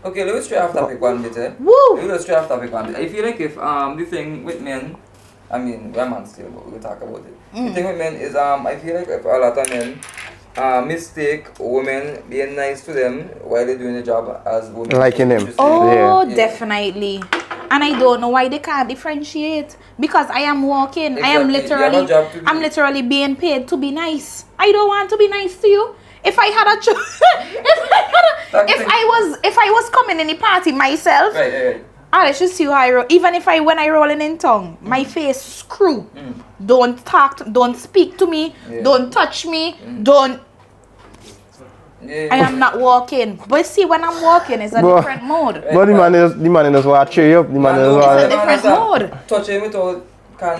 Speaker 1: Okay, let's try off topic one bit, eh?
Speaker 2: Woo!
Speaker 1: Let's try off topic one bit. I feel like if the thing with men, I mean we're man still, but we'll talk about it. The thing with men is I feel like if a lot of men mistake women being nice to them while they're doing the job as women.
Speaker 3: Liking them.
Speaker 2: Oh,
Speaker 3: Yeah.
Speaker 2: definitely. And I don't know why they can't differentiate. Because I am working.
Speaker 1: Exactly.
Speaker 2: I am
Speaker 1: You have a job to do.
Speaker 2: I'm literally being paid to be nice. I don't want to be nice to you. If I had a if I was coming in the party myself,
Speaker 1: Right.
Speaker 2: let's just see how I roll. Even if when I rolling in tongue, my face screw. Don't talk, don't speak to me, don't touch me, don't. I am not walking. But see, when I'm walking, it's a different mode.
Speaker 3: But the man is want to cheer you up. The man is
Speaker 2: It's a
Speaker 3: want
Speaker 2: different mode.
Speaker 1: Touching without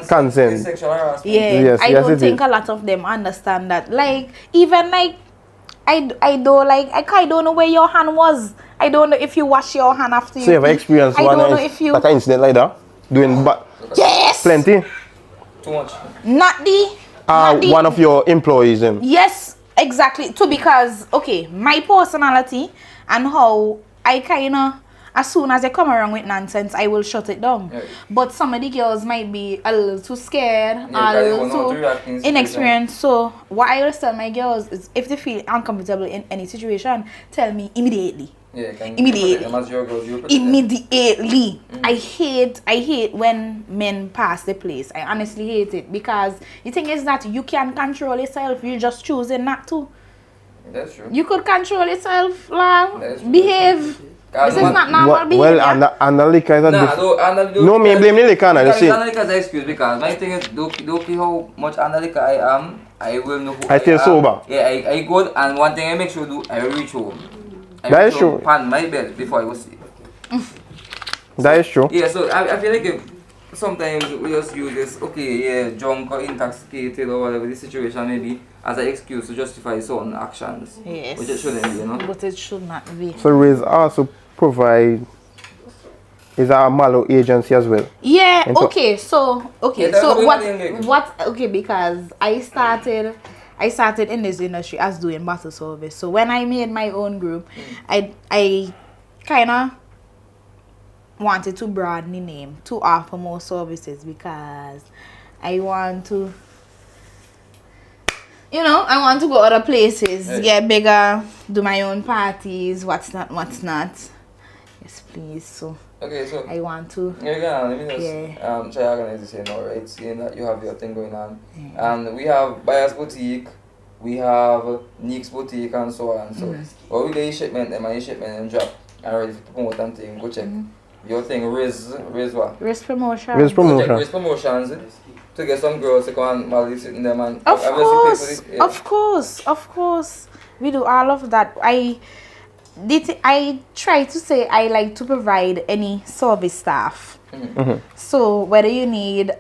Speaker 3: consent.
Speaker 1: is sexual harassment.
Speaker 2: Yeah,
Speaker 3: Yes,
Speaker 2: I
Speaker 3: yes,
Speaker 2: don't
Speaker 3: it
Speaker 2: think
Speaker 3: is.
Speaker 2: a lot of them understand that. Like, even like, I don't know where your hand was. I don't know if you wash your hand after you.
Speaker 3: So you have experienced
Speaker 2: I
Speaker 3: one
Speaker 2: don't know if you.
Speaker 3: like an incident like that? Doing
Speaker 2: Yes.
Speaker 3: plenty?
Speaker 1: Too much.
Speaker 2: Not the.
Speaker 3: One of your employees
Speaker 2: Yes, exactly. Too, because okay, my personality and how I kinda, as soon as I come around with nonsense, I will shut it down.
Speaker 1: Yeah.
Speaker 2: But some of the girls might be a little too scared,
Speaker 1: Yeah,
Speaker 2: a
Speaker 1: they
Speaker 2: little
Speaker 1: don't know how to
Speaker 2: too
Speaker 1: react in situation.
Speaker 2: inexperienced. So what I always tell my girls is, if they feel uncomfortable in any situation, tell me immediately.
Speaker 1: Yeah, can
Speaker 2: Immediately.
Speaker 1: protect them as your girls, you protect them.
Speaker 2: Immediately. I hate when men pass the place. I honestly hate it, because the thing is that you can control yourself. You're just choosing not to.
Speaker 1: That's true.
Speaker 2: You could control yourself, lad.
Speaker 1: That's true.
Speaker 2: Behave. This is not normal behavior.
Speaker 3: Well, and the liquor is a No, me blame the liquor, I say.
Speaker 1: Liquor is an excuse, because my thing is, don't care how much under liquor I am, I will know who
Speaker 3: I feel
Speaker 1: am.
Speaker 3: sober.
Speaker 1: Yeah, I go, and one thing I make sure do, I will reach home.
Speaker 3: That is true.
Speaker 1: Pan my bed before I go sleep.
Speaker 3: That is true.
Speaker 1: Yeah, so I feel like if sometimes we just use this, okay, yeah, drunk or intoxicated or whatever the situation may be, as an excuse to justify certain actions.
Speaker 2: Yes.
Speaker 1: Which it shouldn't be, you know?
Speaker 2: But it should not be.
Speaker 3: So Riz also provide is a Malo agency as well.
Speaker 2: Yeah,
Speaker 3: And so-
Speaker 2: okay, so
Speaker 1: Yeah, that's
Speaker 2: so
Speaker 1: what we're doing.
Speaker 2: okay, because I started in this industry as doing bottle service. So when I made my own group, I kinda wanted to broaden the name to offer more services, because I want to, I want to go other places, get bigger, do my own parties, what's not. Yes, please. So
Speaker 1: Okay, so
Speaker 2: I want to.
Speaker 1: let me just try organize this here now, right? Seeing that you have your thing going on. And we have Buyer's Boutique, we have Nick's Boutique, and so on. So what we get your shipment and drop and ready to promote and thing. Go check your thing, Riz what?
Speaker 2: Risk promotion.
Speaker 3: Riz
Speaker 1: Go check
Speaker 3: promotion.
Speaker 1: Riz Promotions to get some girls to come and Molly sitting them and
Speaker 2: Of
Speaker 1: obviously pay for
Speaker 2: course, of course. We do all of that. I try to say I like to provide any service staff. So whether you need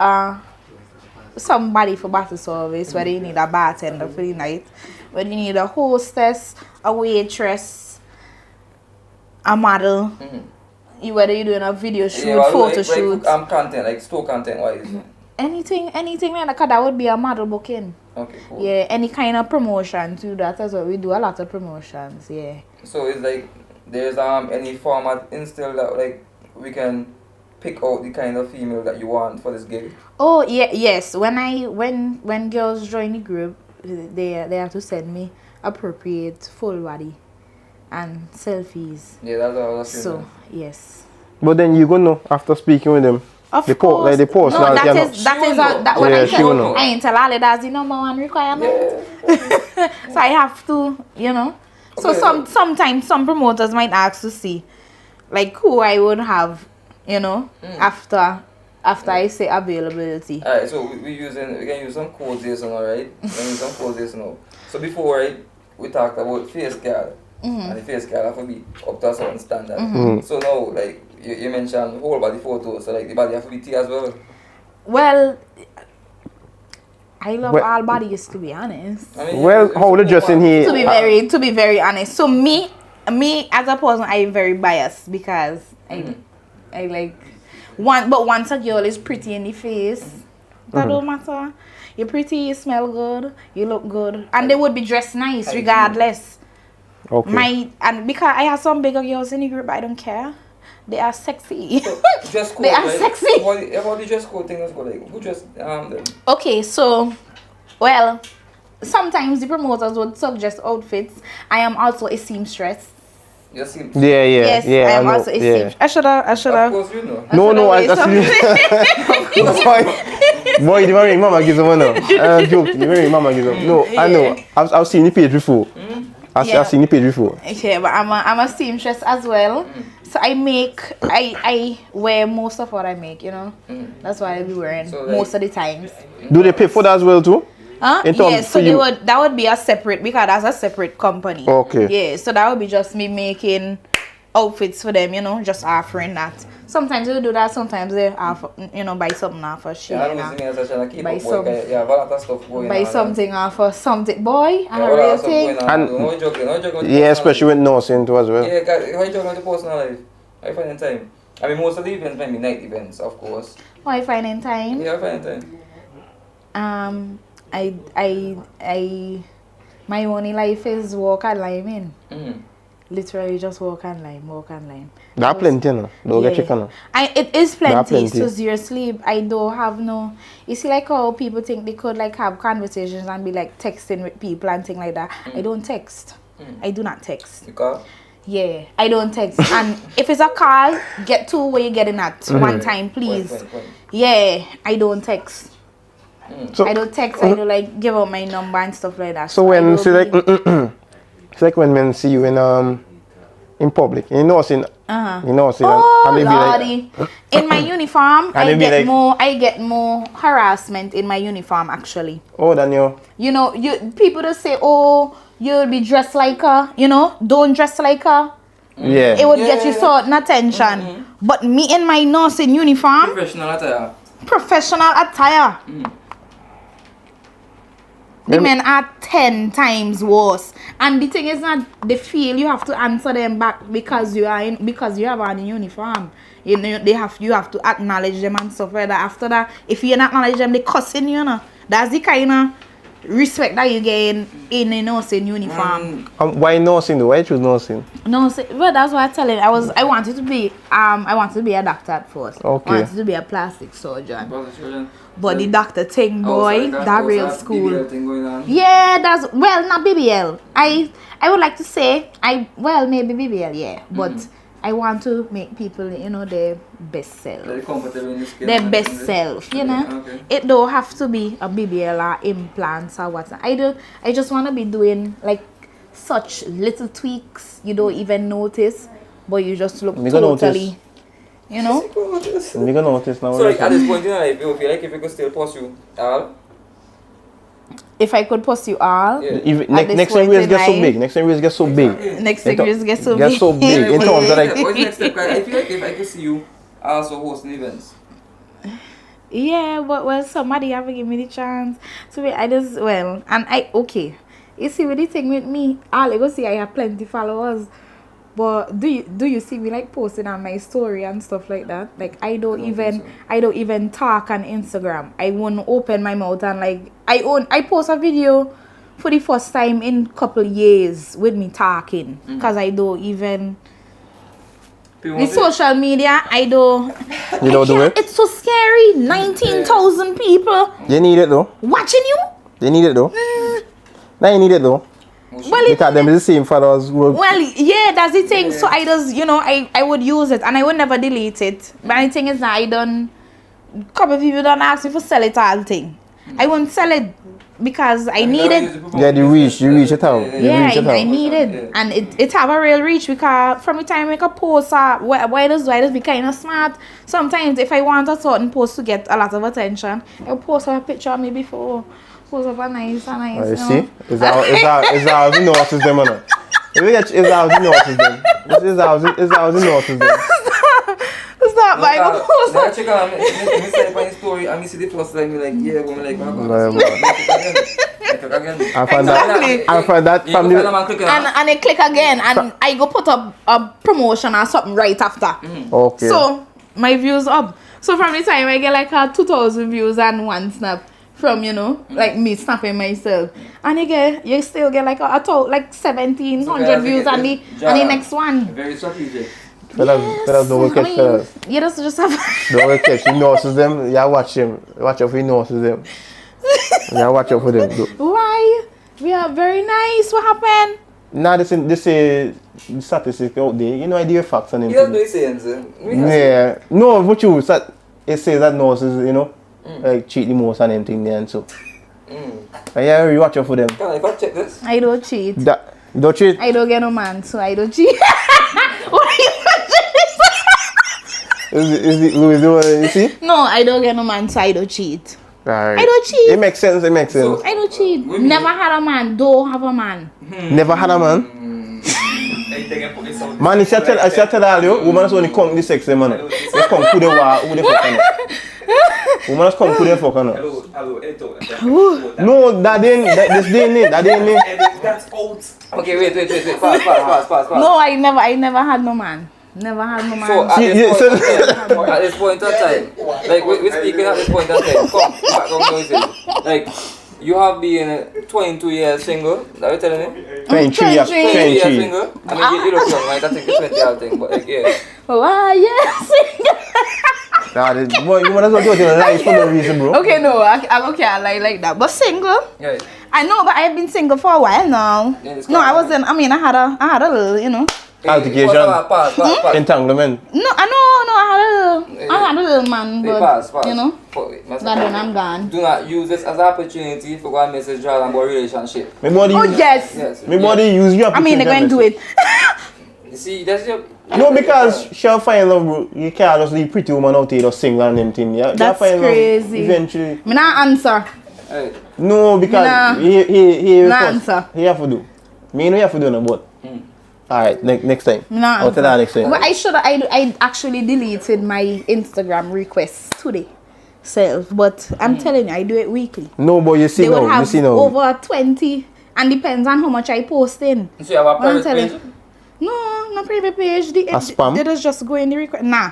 Speaker 2: somebody for bottle service, whether you need a bartender for the night, whether you need a hostess, a waitress, a model, whether you're doing a video shoot, photo shoot,
Speaker 1: content, like store content wise.
Speaker 2: anything like that would be a model booking.
Speaker 1: Okay, cool.
Speaker 2: Yeah, any kind of promotion to that as well. We do a lot of promotions, yeah.
Speaker 1: So it's like there's any format instilled that like we can pick out the kind of female that you want for this gig.
Speaker 2: Oh yeah, yes. When girls join the group, they have to send me appropriate full body and selfies.
Speaker 1: Yeah, that's what I was saying.
Speaker 2: So yes.
Speaker 3: But then you gonna know after speaking with them.
Speaker 2: Of
Speaker 3: The
Speaker 2: course.
Speaker 3: like the post,
Speaker 2: No,
Speaker 3: like,
Speaker 2: that
Speaker 3: you know.
Speaker 2: is that
Speaker 1: She
Speaker 2: is
Speaker 1: will
Speaker 2: a,
Speaker 1: know.
Speaker 2: that when
Speaker 3: Yeah,
Speaker 2: I
Speaker 3: she
Speaker 2: tell
Speaker 3: will know.
Speaker 2: I ain't tell all that's the number one requirement. So I have to, So
Speaker 1: Okay,
Speaker 2: sometimes some promoters might ask to see like who I would have, after I say availability.
Speaker 1: Alright, so we can use some codes here, so alright? We can use some codes here, so now. So before, right, we talked about face card. And the face card have to be up to a certain standard. So now, like, you mentioned whole body photos, so like the body have to be T as well.
Speaker 2: Well, I love
Speaker 3: Well-
Speaker 2: all bodies, to be honest.
Speaker 1: I mean,
Speaker 3: Well,
Speaker 1: it's
Speaker 3: how the dressing here?
Speaker 2: To be very honest. So me as a person, I'm very biased, because I like but once a girl is pretty in the face, that don't matter. You're pretty, you smell good, you look good, and they would be dressed nice regardless.
Speaker 3: Okay.
Speaker 2: And because I have some bigger girls in the group, I don't care. They are sexy.
Speaker 1: So, dress code,
Speaker 2: They are
Speaker 1: right?
Speaker 2: sexy.
Speaker 1: How the dress code thing is go like? Who dress them?
Speaker 2: Okay, so, well, sometimes the promoters would suggest outfits. I am also a seamstress.
Speaker 1: You see?
Speaker 2: Yes,
Speaker 3: Yeah.
Speaker 2: I am
Speaker 3: know.
Speaker 2: also a
Speaker 3: Yeah.
Speaker 2: seamstress. I should
Speaker 1: Of
Speaker 2: have.
Speaker 1: course you know.
Speaker 3: No, I
Speaker 2: see.
Speaker 3: Boy, the very mama gives them no. I'm joking. The very mama gives them. No, I know. I've seen the page before. I've seen the page before.
Speaker 2: Okay, but I'm a seamstress as well. So I wear most of what I make, you know. That's what I be wearing
Speaker 1: So, like,
Speaker 2: most of the times.
Speaker 3: Do they pay for that as well too?
Speaker 2: Huh?
Speaker 3: In terms
Speaker 2: Yeah, so
Speaker 3: for you-
Speaker 2: that would be a separate, because that's a separate company.
Speaker 3: Okay.
Speaker 2: Yeah, so that would be just me making outfits for them, you know, just offering that. Sometimes they do that, sometimes they offer, you know, buy something off for shit.
Speaker 1: Yeah, I know it's such a keep
Speaker 2: Buy
Speaker 1: up,
Speaker 2: some-
Speaker 1: boy. Yeah, a lot of stuff going on.
Speaker 2: Buy something off for something. Boy, and
Speaker 1: Yeah,
Speaker 2: a
Speaker 1: a lot
Speaker 2: real
Speaker 1: of stuff
Speaker 2: thing.
Speaker 1: going on.
Speaker 3: And-
Speaker 1: No joking with the
Speaker 3: Yeah,
Speaker 1: personal
Speaker 3: especially
Speaker 1: life.
Speaker 3: with nursing too as well.
Speaker 1: Yeah, guys, how you joking with the personal life? How you finding time? I mean, most of the events might be night events, of course.
Speaker 2: How I find in time?
Speaker 1: Yeah, I find time.
Speaker 2: My only life is walk and lime in.
Speaker 1: Mm.
Speaker 2: Literally just walk and lime.
Speaker 3: There are plenty, you know. Don't get chicken.
Speaker 2: It is
Speaker 3: There are
Speaker 2: plenty.
Speaker 3: plenty.
Speaker 2: So seriously, I don't have no. You see, like how people think they could like have conversations and be like texting with people and thing like that. I don't text. I do not text.
Speaker 1: Because?
Speaker 2: Yeah, I don't text. And if it's a call, get to where you're getting at one time, please.
Speaker 1: Point.
Speaker 2: Yeah, I don't text.
Speaker 3: So,
Speaker 2: I don't text. I don't like give out my number and stuff like that.
Speaker 3: so
Speaker 2: I
Speaker 3: when
Speaker 2: don't
Speaker 3: see like
Speaker 2: be-
Speaker 3: it's like when men see you in public, you know, see, you know, see,
Speaker 2: Oh
Speaker 3: and they be
Speaker 2: lordy!
Speaker 3: like,
Speaker 2: In my uniform,
Speaker 3: And they be like-
Speaker 2: I get more harassment in my uniform actually.
Speaker 3: oh, then you.
Speaker 2: You know, people just say, oh, you'll be dressed like her. You know, don't dress like her.
Speaker 3: Yeah.
Speaker 2: It would get you certain attention. But me in my nursing uniform,
Speaker 1: Professional attire.
Speaker 2: the men are 10 times worse. And the thing is not they feel you have to answer them back because you have on a uniform. You know, you have to acknowledge them and stuff like that. After that, if you don't acknowledge them, they cussing you, know. That's the kind of respect that you get in a nursing uniform.
Speaker 3: Why nursing though? Why choose nursing?
Speaker 2: No, well, that's what I tell him. I wanted to be a doctor at first.
Speaker 3: Okay.
Speaker 2: I wanted to be a plastic surgeon. But the doctor thing, boy,
Speaker 1: Oh,
Speaker 2: that real school.
Speaker 1: BBL thing going on.
Speaker 2: Yeah, that's well, not BBL. I would like to say maybe BBL, yeah. But I want to make people, you know, their best self.
Speaker 1: Very comfortable in the skin.
Speaker 2: Their best self, you know.
Speaker 1: Okay.
Speaker 2: It don't have to be a BBL or implants or what. I just want to be doing like such little tweaks you don't even notice, but you just look
Speaker 3: Me gonna
Speaker 2: totally,
Speaker 3: notice.
Speaker 2: you know.
Speaker 3: I'm gonna notice now.
Speaker 1: So like at this point in your life, you feel like if you could still pursue all,
Speaker 2: If I could pursue all,
Speaker 1: yeah.
Speaker 3: If,
Speaker 2: At this
Speaker 3: next time
Speaker 2: point
Speaker 3: we
Speaker 2: in
Speaker 3: get so
Speaker 2: life-
Speaker 3: big. Next time we get so big.
Speaker 2: next
Speaker 3: In
Speaker 2: thing
Speaker 3: ter-
Speaker 2: is get so
Speaker 3: get
Speaker 2: big.
Speaker 3: so big in terms of like.
Speaker 1: What's the next step? 'Cause I feel like if I could see you also hosting events.
Speaker 2: Yeah, but well, somebody have to give me the chance. So okay. You see, with the thing with me, all I go see I have plenty followers. But do you see me like posting on my story and stuff like that? Like I don't even talk on Instagram. I won't open my mouth and like I post a video for the first time in couple years with me talking because I don't even the social media. I don't.
Speaker 3: You don't do it?
Speaker 2: It's so scary. 19,000 people
Speaker 3: You need it though.
Speaker 2: watching you.
Speaker 3: You need it though. Now you need it though.
Speaker 2: Well,
Speaker 3: Because them is the same followers.
Speaker 2: well, yeah, that's the thing. So I just, you know, I would use it and I would never delete it. But the thing is that I done, couple people don't ask me for sell it all thing. I won't sell it because I need it.
Speaker 3: Yeah, you reach it out.
Speaker 2: Yeah,
Speaker 3: reach it
Speaker 2: I
Speaker 3: out.
Speaker 2: need it. And it have a real reach because from the time I make a post, why does be kind of smart. Sometimes if I want a certain post to get a lot of attention, I'll post a picture of me before. Post up a nice.
Speaker 3: You see? It's how the nurses them, man. It's how the nurses them. It's how the nurses them.
Speaker 2: Stop my post.
Speaker 1: I check out me say my story and me see the first time me like yeah, woman like
Speaker 3: I find that from the
Speaker 2: And I click again and I go put up a promotion or something right after.
Speaker 3: okay.
Speaker 2: So my views up. So from the time I get like 2,000 views and one snap, from, you know, like me snapping myself. And you still get like like 1,700 views on the next one.
Speaker 1: Very strategic.
Speaker 3: Fellas don't catch fellas.
Speaker 2: You just have
Speaker 3: Don't catch. He notices them. Yeah, watch him. Watch out for he notices them. Yeah, watch out for them.
Speaker 2: Why? We are very nice. What happened?
Speaker 3: Nah, this is statistics out there. You know, I do facts on him.
Speaker 1: You don't do saying, sir.
Speaker 3: Yeah. No, but it says that nurses, you know, like cheat the most on them thing there and so. Yeah, you watch out for them.
Speaker 1: Can I check this?
Speaker 2: I don't cheat.
Speaker 3: You don't cheat?
Speaker 2: I don't get no man, so I don't cheat. What are you
Speaker 3: Is it Louis the one you see?
Speaker 2: No, I don't get no man, so I don't cheat.
Speaker 3: Right.
Speaker 2: I don't cheat.
Speaker 3: It makes sense, it makes sense.
Speaker 1: So,
Speaker 2: I don't cheat. Never had a man, don't have a man.
Speaker 3: Never had a man? Man, I tell all you, women just only come the sex, man. They come to the war, who the fuck on. Women just come to the fuck on. No, that didn't it.
Speaker 1: That's out. Okay, wait. Pass.
Speaker 2: No, I never had no man. Never had no man.
Speaker 1: So at this point of time, like we're speaking at this point of time, come back on noisy. Like you have been 22 years single, that you telling me?
Speaker 3: 23 years
Speaker 1: 22 years single? I mean you look young, right? I think it's 20 year thing, but like yeah.
Speaker 2: Why yes.
Speaker 3: Nah, you might as well go to the life for no reason, bro.
Speaker 2: Okay, no, I'm okay, I like that. But single?
Speaker 1: Yeah.
Speaker 2: I know, but I've been single for a while now.
Speaker 1: Yeah,
Speaker 2: no, I wasn't. I mean, I had a little, you know.
Speaker 3: Altercation. Entanglement.
Speaker 2: No, I had a little man, but
Speaker 1: pass.
Speaker 2: you know. Then I'm gone.
Speaker 1: Do not use this as an opportunity for go and message Jordan about relationship.
Speaker 2: Yes.
Speaker 3: My body use your opportunity.
Speaker 2: I mean, they're going to do it.
Speaker 1: You see, that's your.
Speaker 3: No, because she'll find love, bro. You can't just leave pretty woman out here just single and them thing. Yeah,
Speaker 2: that's crazy.
Speaker 3: Eventually.
Speaker 2: Me not answer.
Speaker 1: Hey.
Speaker 3: No, because he
Speaker 2: answer.
Speaker 3: He have to do. Me no have to do no, but. Alright, next time. I'll tell her next time.
Speaker 2: But I actually deleted my Instagram requests today. But I'm telling you, I do it weekly.
Speaker 3: No, but you see now. You see now.
Speaker 2: Over 20, and depends on how much I post in.
Speaker 1: So you have a private page?
Speaker 2: No private page.
Speaker 3: Spam?
Speaker 2: They just go in the request. Nah.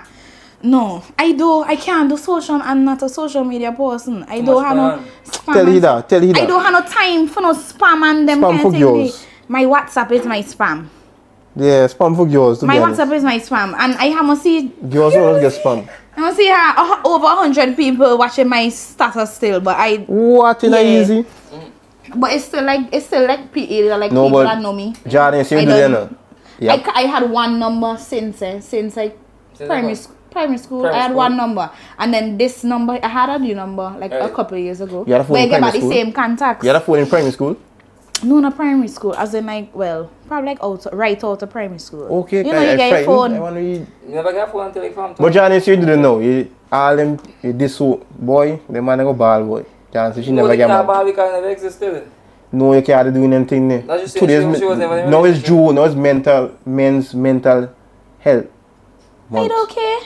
Speaker 2: No, I can't do social. I'm not a social media person. I don't have no spam.
Speaker 3: Tell you that.
Speaker 2: I don't have no time for no spam and them
Speaker 3: kind of thing.
Speaker 2: My WhatsApp is my spam.
Speaker 3: Yeah, spam for girls.
Speaker 2: My WhatsApp is my spam, and I have to see.
Speaker 3: Girls don't get spam.
Speaker 2: I see over 100 people watching my status still, but I.
Speaker 3: What in easy?
Speaker 2: But it's still like people that know me.
Speaker 3: Jordan, you do that.
Speaker 2: Yeah. I had one number since primary school. I had one number, and then this number I had a new number like a couple of years ago.
Speaker 3: You had a phone in primary school?
Speaker 2: The same contacts.
Speaker 3: You had a phone in primary school?
Speaker 2: No, not primary school. As in probably like right out of primary school.
Speaker 3: Okay,
Speaker 2: you know you get your phone.
Speaker 1: You never get a phone until you come to.
Speaker 3: But Johnny, you didn't know. All them this boy, the man go ball boy. Johnny, she never get
Speaker 1: married. Ball because never existed.
Speaker 3: No, you can't do anything there. Now it's June. Now it's men's mental health.
Speaker 2: I don't care.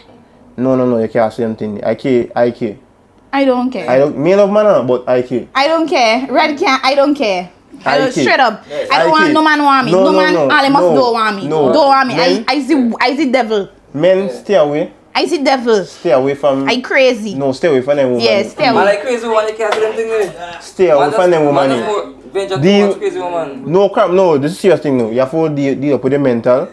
Speaker 3: No, you can't say anything. I care.
Speaker 2: I don't care.
Speaker 3: Me love man, but I care.
Speaker 2: I don't care. Red can't. I don't care. Straight up.
Speaker 1: Yes.
Speaker 2: I don't want no man want me. No man all must don't want me.
Speaker 3: No.
Speaker 2: Don't want me. I see devil.
Speaker 3: Men stay away.
Speaker 2: I see devil.
Speaker 3: Stay away from.
Speaker 2: I crazy.
Speaker 3: No, stay away from them woman.
Speaker 2: Yeah, stay away.
Speaker 1: I like crazy woman. You can't do them thing.
Speaker 3: Stay away from them woman.
Speaker 1: Crazy woman.
Speaker 3: No crap. No, this is serious thing. No, you have to deal up with the mental.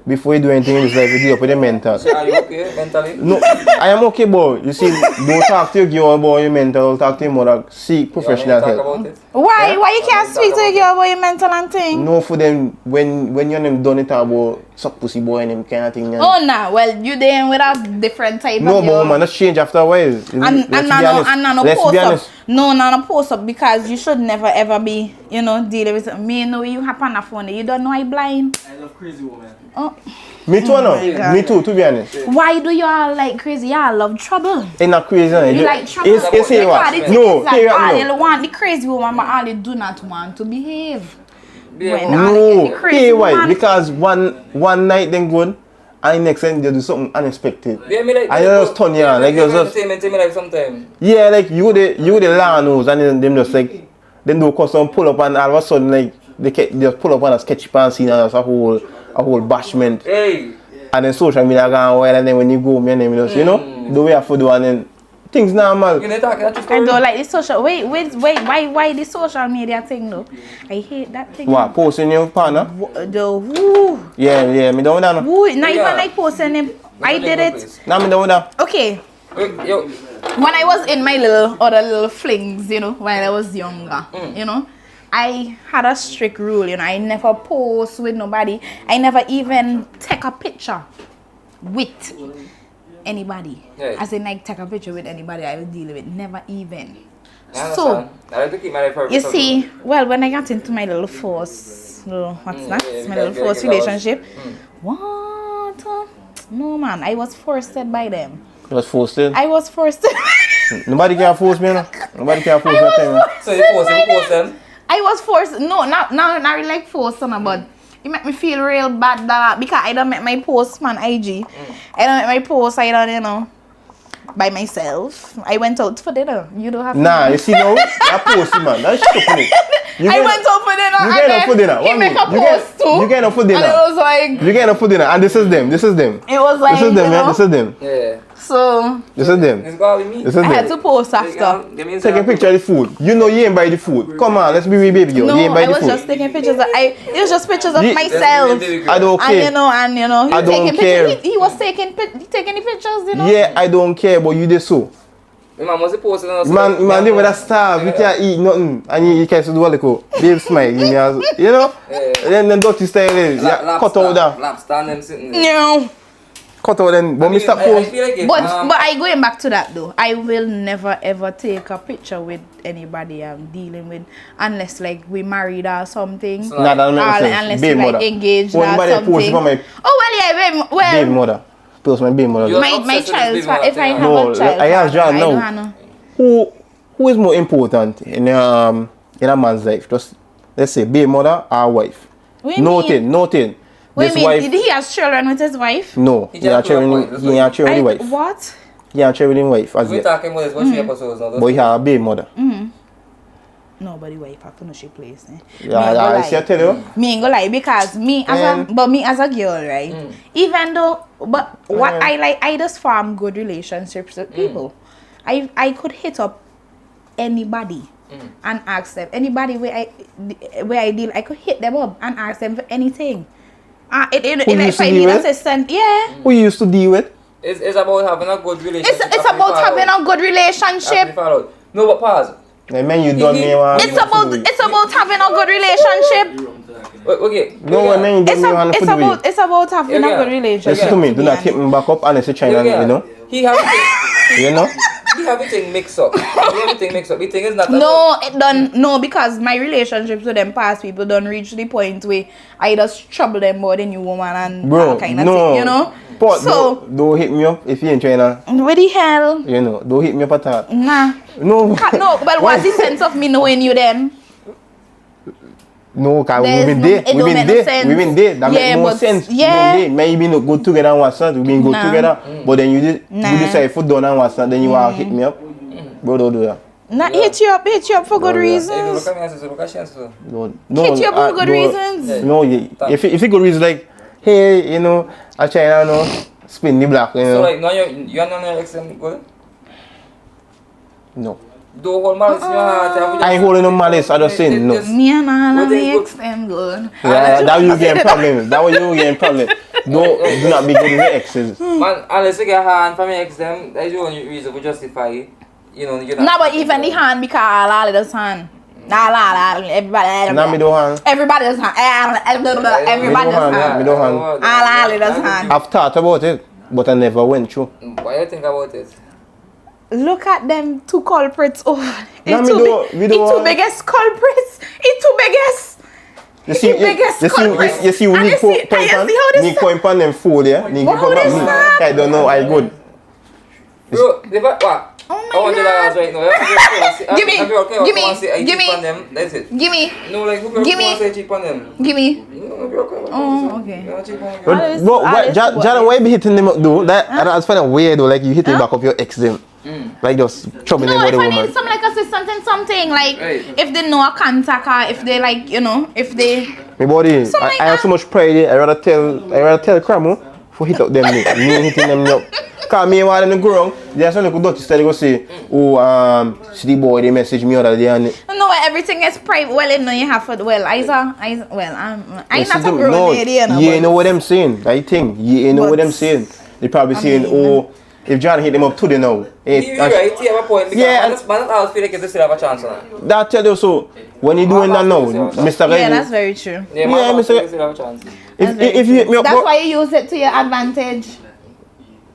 Speaker 3: Before you do anything in this life, you deal up with the mental.
Speaker 1: So are you okay mentally?
Speaker 3: No, I am okay, boy. You see, don't talk to your girl about your mental. Talk to your mother. Seek professional help.
Speaker 2: Why? Why you can't speak to your girl about your mental and thing?
Speaker 3: No, for them when you're done it about suck pussy boy and them kind of thing.
Speaker 2: Oh nah, well you then with a different type
Speaker 3: no,
Speaker 2: of
Speaker 3: but woman, that's change after a while.
Speaker 2: And no post up because you should never ever be, dealing with me. No, you happen on phone. You don't know I blind.
Speaker 1: I love crazy woman.
Speaker 2: Oh.
Speaker 3: Me too, no. Me too, to be honest.
Speaker 2: Why do y'all like crazy? Y'all love trouble.
Speaker 3: It's not crazy, no.
Speaker 2: You like trouble.
Speaker 3: It's here what? No, here
Speaker 2: all you want the crazy woman, but all you do not want to behave.
Speaker 3: No, here why? Because one night then good, and next time they do something unexpected.
Speaker 1: Yeah, me like.
Speaker 3: I just turn you on, like you just.
Speaker 1: Like sometimes.
Speaker 3: Yeah, like you the land and them just like them do custom pull up and all of a sudden like they just pull up on a sketchy pan scene and that's a whole bashment.
Speaker 1: Hey.
Speaker 3: And then social media gone wild and then when you go, me and them just, the way I have to do and then things normal.
Speaker 1: You know talking that
Speaker 2: I
Speaker 1: story?
Speaker 2: don't like the social. Wait. Why the social media thing though? I hate that thing.
Speaker 3: What, posting your partner?
Speaker 2: The woo.
Speaker 3: Yeah, me don't know.
Speaker 2: Woo. Not
Speaker 1: Yeah.
Speaker 2: even like posting him. I did it.
Speaker 3: Nah, me don't know.
Speaker 2: Okay.
Speaker 1: Yo,
Speaker 2: When I was in my little flings, you know, when I was younger, you know, I had a strict rule, you know, I never post with nobody. I never even take a picture with anybody.
Speaker 1: Yeah.
Speaker 2: As in, like, take a picture with anybody I would deal with. Never even.
Speaker 1: I
Speaker 2: So,
Speaker 1: understand. I like to keep my private.
Speaker 2: you see, well, when I got into my little force, what's that?
Speaker 1: yeah,
Speaker 2: My
Speaker 1: you
Speaker 2: little
Speaker 1: got-
Speaker 2: force
Speaker 1: you got-
Speaker 2: relationship. What? No, man, I was forced by them.
Speaker 3: You was forced in.
Speaker 2: I was forced.
Speaker 3: Nobody can force me, no. Nobody can force me. Tell me.
Speaker 1: So you post them?
Speaker 2: I was forced. No, not really like forced, but it make me feel real bad that because I don't make my post on IG. I don't make my post. I don't, you know, by myself. I went out for dinner. You don't have to.
Speaker 3: Nah, you see now, that posting, man. That's stupid.
Speaker 2: I went out for dinner.
Speaker 3: You
Speaker 2: and
Speaker 3: get
Speaker 2: then
Speaker 3: up for dinner.
Speaker 2: He
Speaker 3: One
Speaker 2: make a
Speaker 3: minute.
Speaker 2: post too.
Speaker 3: You get up for dinner.
Speaker 2: And it was like.
Speaker 3: You get up for dinner, and this is them.
Speaker 2: It was like.
Speaker 3: This is them,
Speaker 2: you
Speaker 3: man.
Speaker 2: know,
Speaker 3: This is them.
Speaker 1: Yeah.
Speaker 2: So
Speaker 3: This is them.
Speaker 1: It's gonna be me.
Speaker 3: This is
Speaker 2: I had
Speaker 3: them.
Speaker 2: to post after.
Speaker 3: Take a picture of the food. You know you ain't buy the food. Come on, let's be real, baby girl.
Speaker 2: No,
Speaker 3: You ain't buy
Speaker 2: I
Speaker 3: the
Speaker 2: was
Speaker 3: food.
Speaker 2: just taking pictures. It was just pictures of
Speaker 3: You-
Speaker 2: myself.
Speaker 3: I don't
Speaker 2: And
Speaker 3: care.
Speaker 2: you know, he
Speaker 3: I don't
Speaker 2: taking
Speaker 3: care.
Speaker 2: pictures. He was taking the pictures, you know.
Speaker 3: Yeah, I don't care, but you did so.
Speaker 1: Man, was it posting on
Speaker 3: Man, live with a starve. You can't eat nothing, and you can't do a little. Babe smile, you know. And then the dirty style is cut out that.
Speaker 1: Lobster and them sitting there.
Speaker 2: No.
Speaker 3: Cut out then. But me stop
Speaker 1: I
Speaker 3: post.
Speaker 1: feel like if,
Speaker 2: But I going back to that though. I will never ever take a picture with anybody I'm dealing with unless like we married or something.
Speaker 1: So,
Speaker 3: Nah, that
Speaker 2: Or
Speaker 3: makes sense.
Speaker 2: unless
Speaker 3: Babe
Speaker 2: we like
Speaker 3: mother.
Speaker 2: engaged
Speaker 3: Oh,
Speaker 2: or
Speaker 3: anybody post
Speaker 2: something.
Speaker 3: for my
Speaker 2: Oh well, yeah, well,
Speaker 3: babe mother. Post my babe mother.
Speaker 1: You're
Speaker 2: my
Speaker 1: obsessed with
Speaker 2: child.
Speaker 1: this baby
Speaker 2: If I have
Speaker 3: No,
Speaker 2: a child,
Speaker 3: I asked John
Speaker 2: I
Speaker 3: now.
Speaker 2: don't know.
Speaker 3: Who is more important in a man's life? Just let's say babe mother or wife.
Speaker 2: What do you mean?
Speaker 3: Nothing.
Speaker 2: What
Speaker 3: This
Speaker 2: do you mean?
Speaker 3: wife.
Speaker 2: Did he has children with his wife?
Speaker 3: No,
Speaker 1: He
Speaker 3: he ain't
Speaker 1: just grew up with-
Speaker 3: sharing with the wife.
Speaker 2: What?
Speaker 3: He ain't sharing with his wife as
Speaker 1: we're
Speaker 3: yet.
Speaker 1: talking about this, what 3 episodes now?
Speaker 3: But he have a babe mother.
Speaker 2: Nobody wife have to know she place. Eh?
Speaker 3: Yeah, I see. I tell you.
Speaker 2: Me ain't gonna lie because me as a girl, right? Even though, but what I like, I just form good relationships with people. I could hit up anybody and ask them. Anybody where I deal, I could hit them up and ask them for anything. If I need assistance, yeah.
Speaker 3: Who you used to deal with?
Speaker 1: It's about having a good relationship.
Speaker 2: It's about having a good relationship.
Speaker 1: No, but pause.
Speaker 3: The man you done me one.
Speaker 2: It's about having a good relationship.
Speaker 1: Okay.
Speaker 3: No, I mean you done me one for the week.
Speaker 2: It's about having a good relationship.
Speaker 3: Listen to me. Do not hit me back up unless you try and you know.
Speaker 1: He have it.
Speaker 3: You know.
Speaker 1: He have everything mixed up. Everything mixed up. The thing is not.
Speaker 2: No, because my relationships with them past people don't reach the point where I just trouble them more than you woman and
Speaker 3: Bro,
Speaker 2: that kind of
Speaker 3: no.
Speaker 2: thing, you know.
Speaker 3: But
Speaker 2: So
Speaker 3: don't hit me up if you ain't trying to.
Speaker 2: what the hell?
Speaker 3: You know, don't hit me up at all.
Speaker 2: Nah.
Speaker 3: No.
Speaker 2: No, but what's the sense of me knowing you then?
Speaker 3: No, because
Speaker 2: There's
Speaker 3: we've been
Speaker 2: no-
Speaker 3: there.
Speaker 2: it don't
Speaker 3: We've been
Speaker 2: make no
Speaker 3: there.
Speaker 2: sense.
Speaker 3: We've been there. That
Speaker 2: Yeah,
Speaker 3: make more
Speaker 2: but-
Speaker 3: sense.
Speaker 2: yeah.
Speaker 3: We've been there. Maybe not good together and what's not. We've been good
Speaker 2: Nah.
Speaker 3: together. But then you
Speaker 2: Nah.
Speaker 3: decide foot down and what's not. Then you want to hit me up. Bro, don't do that.
Speaker 2: Nah, hit you up for good
Speaker 3: Yeah.
Speaker 2: reasons.
Speaker 1: Look at me and say, look at chance.
Speaker 3: No,
Speaker 2: Hit you up for good
Speaker 3: no,
Speaker 2: reasons.
Speaker 3: No, if it good reasons like, hey, you know, I try to spin the block, you
Speaker 1: So
Speaker 3: know.
Speaker 1: like now you are not your ex good?
Speaker 3: No.
Speaker 1: Don't hold malice in your heart.
Speaker 3: I ain't holding no malice, I just saying no.
Speaker 2: Me and all
Speaker 1: What
Speaker 2: of
Speaker 1: they
Speaker 2: my
Speaker 1: good?
Speaker 2: ex them good.
Speaker 3: Yeah, that you getting problem. That way you getting problem. Do not be good with your exes.
Speaker 1: Man, unless you get a hand from your ex them, that's the only reason to justify it. You know, you're not.
Speaker 2: Nah, but even the hand because all of this hand. Everybody.
Speaker 3: Now me don't hand.
Speaker 2: Everybody does hand. Everybody does hand.
Speaker 3: Me don't hand.
Speaker 2: All of this hand.
Speaker 3: I've thought about it, but I never went through.
Speaker 1: What do you think about it?
Speaker 2: Look at them two culprits. Oh,
Speaker 3: Nah,
Speaker 2: it's
Speaker 3: me
Speaker 2: two,
Speaker 3: don't- me
Speaker 2: it's
Speaker 3: don't
Speaker 2: two
Speaker 3: want-
Speaker 2: biggest culprits. It's two biggest.
Speaker 3: You see, you see, we
Speaker 2: And
Speaker 3: need
Speaker 2: you see-
Speaker 3: point
Speaker 2: and you see how this
Speaker 3: need point on them fool, yeah. Need
Speaker 2: Wow,
Speaker 3: point
Speaker 2: this
Speaker 3: on me.
Speaker 2: man.
Speaker 3: I don't know. I good.
Speaker 1: Bro, what?
Speaker 2: Oh
Speaker 1: I want
Speaker 2: my
Speaker 1: $100
Speaker 2: God.
Speaker 1: right now.
Speaker 2: Give me, give me, give me.
Speaker 1: On them. That's it.
Speaker 2: Give me.
Speaker 1: No, like who
Speaker 2: Give me.
Speaker 1: can say cheap on them?
Speaker 2: Give me.
Speaker 1: No, be okay.
Speaker 2: Oh, okay.
Speaker 1: No, cheap on them.
Speaker 3: But what, John, why you be hitting them up though? That's kind of weird though. Like you hitting back up your ex them, like just troubling them
Speaker 2: No,
Speaker 3: with
Speaker 2: if
Speaker 3: the
Speaker 2: I
Speaker 3: woman.
Speaker 2: need some like assistance in something, like
Speaker 1: Right.
Speaker 2: if they know a contact or if they like, you know, if they.
Speaker 3: My body,
Speaker 2: Something like
Speaker 3: I have so much pride. I rather tell Cramo for hit up them. Me hitting them up. Because me want them to go wrong. There's some little dirty style go say, oh, see the boy, they message me other day and
Speaker 2: No, everything is private. Well, you know, you have to. Well, I'm not a grown
Speaker 3: no,
Speaker 2: lady, you know.
Speaker 3: you know what I'm saying. I think you know what I'm saying. They probably saying, oh, if John hit them up today now.
Speaker 1: You're right, you have a point. Because man, I feel like you still have a chance on that.
Speaker 3: That tell you so. When you doing that now, Mr.
Speaker 2: Yeah, that's very true.
Speaker 1: Yeah, Mr. Still have a chance.
Speaker 3: If you hit me up,
Speaker 2: that's why you use it to your advantage.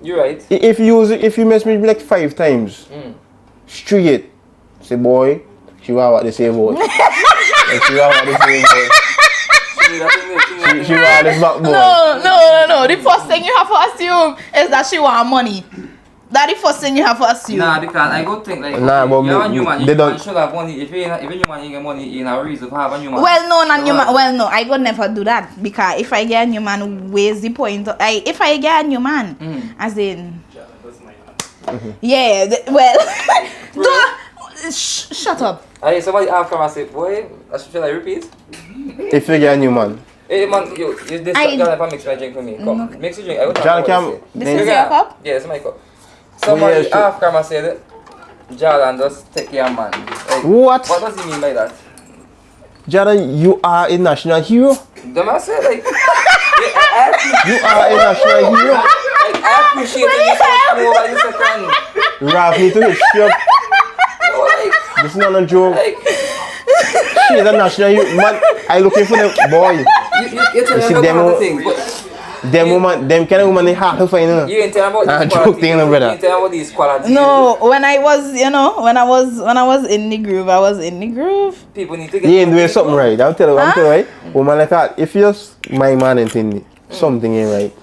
Speaker 1: You're right.
Speaker 3: If you mess me like 5 times, straight, say boy, she want what they say boy. She want what they say boy. She want this back boy.
Speaker 2: No. The first thing you have to assume is that she want money. That's the first thing you have to assume.
Speaker 1: Nah, because I go think like
Speaker 3: nah, but
Speaker 1: you're a new man,
Speaker 3: they don't
Speaker 1: should have money. If you new man, you get money, you have a reason to have a new man.
Speaker 2: Well, no, not new man. Well, no, I would never do that because if I get a new man, where's the point? If I get a new man, as in, yeah, shut up.
Speaker 1: Hey, somebody after I say, boy, should I repeat?
Speaker 3: if you get a new man.
Speaker 1: Hey man, you this John mix my drink for me. Come, mix your drink.
Speaker 3: John can.
Speaker 2: This is your cup?
Speaker 1: Yeah, it's my cup. Somebody after I said, Jordan just take your man. Like,
Speaker 3: What?
Speaker 1: What does he mean by that?
Speaker 3: Jordan, you are a national hero.
Speaker 1: The man said like,
Speaker 3: You are a national hero.
Speaker 1: I appreciate you so more than you second.
Speaker 3: Ralph, need to hit you up. This is not a joke.
Speaker 1: Like,
Speaker 3: She is a national hero. Man, I looking for the boy.
Speaker 1: you tell
Speaker 3: see
Speaker 1: me
Speaker 3: them
Speaker 1: about the things, but
Speaker 3: them kind of woman they hard to find.
Speaker 1: you ain't tell about these
Speaker 3: joke thing, brother.
Speaker 1: You ain't tell about these qualities.
Speaker 2: No, when I was in the groove, I was in the groove.
Speaker 1: People need to get.
Speaker 3: You ain't doing something right. I'm telling you right. Woman like that, if you're my man and thing, something ain't right.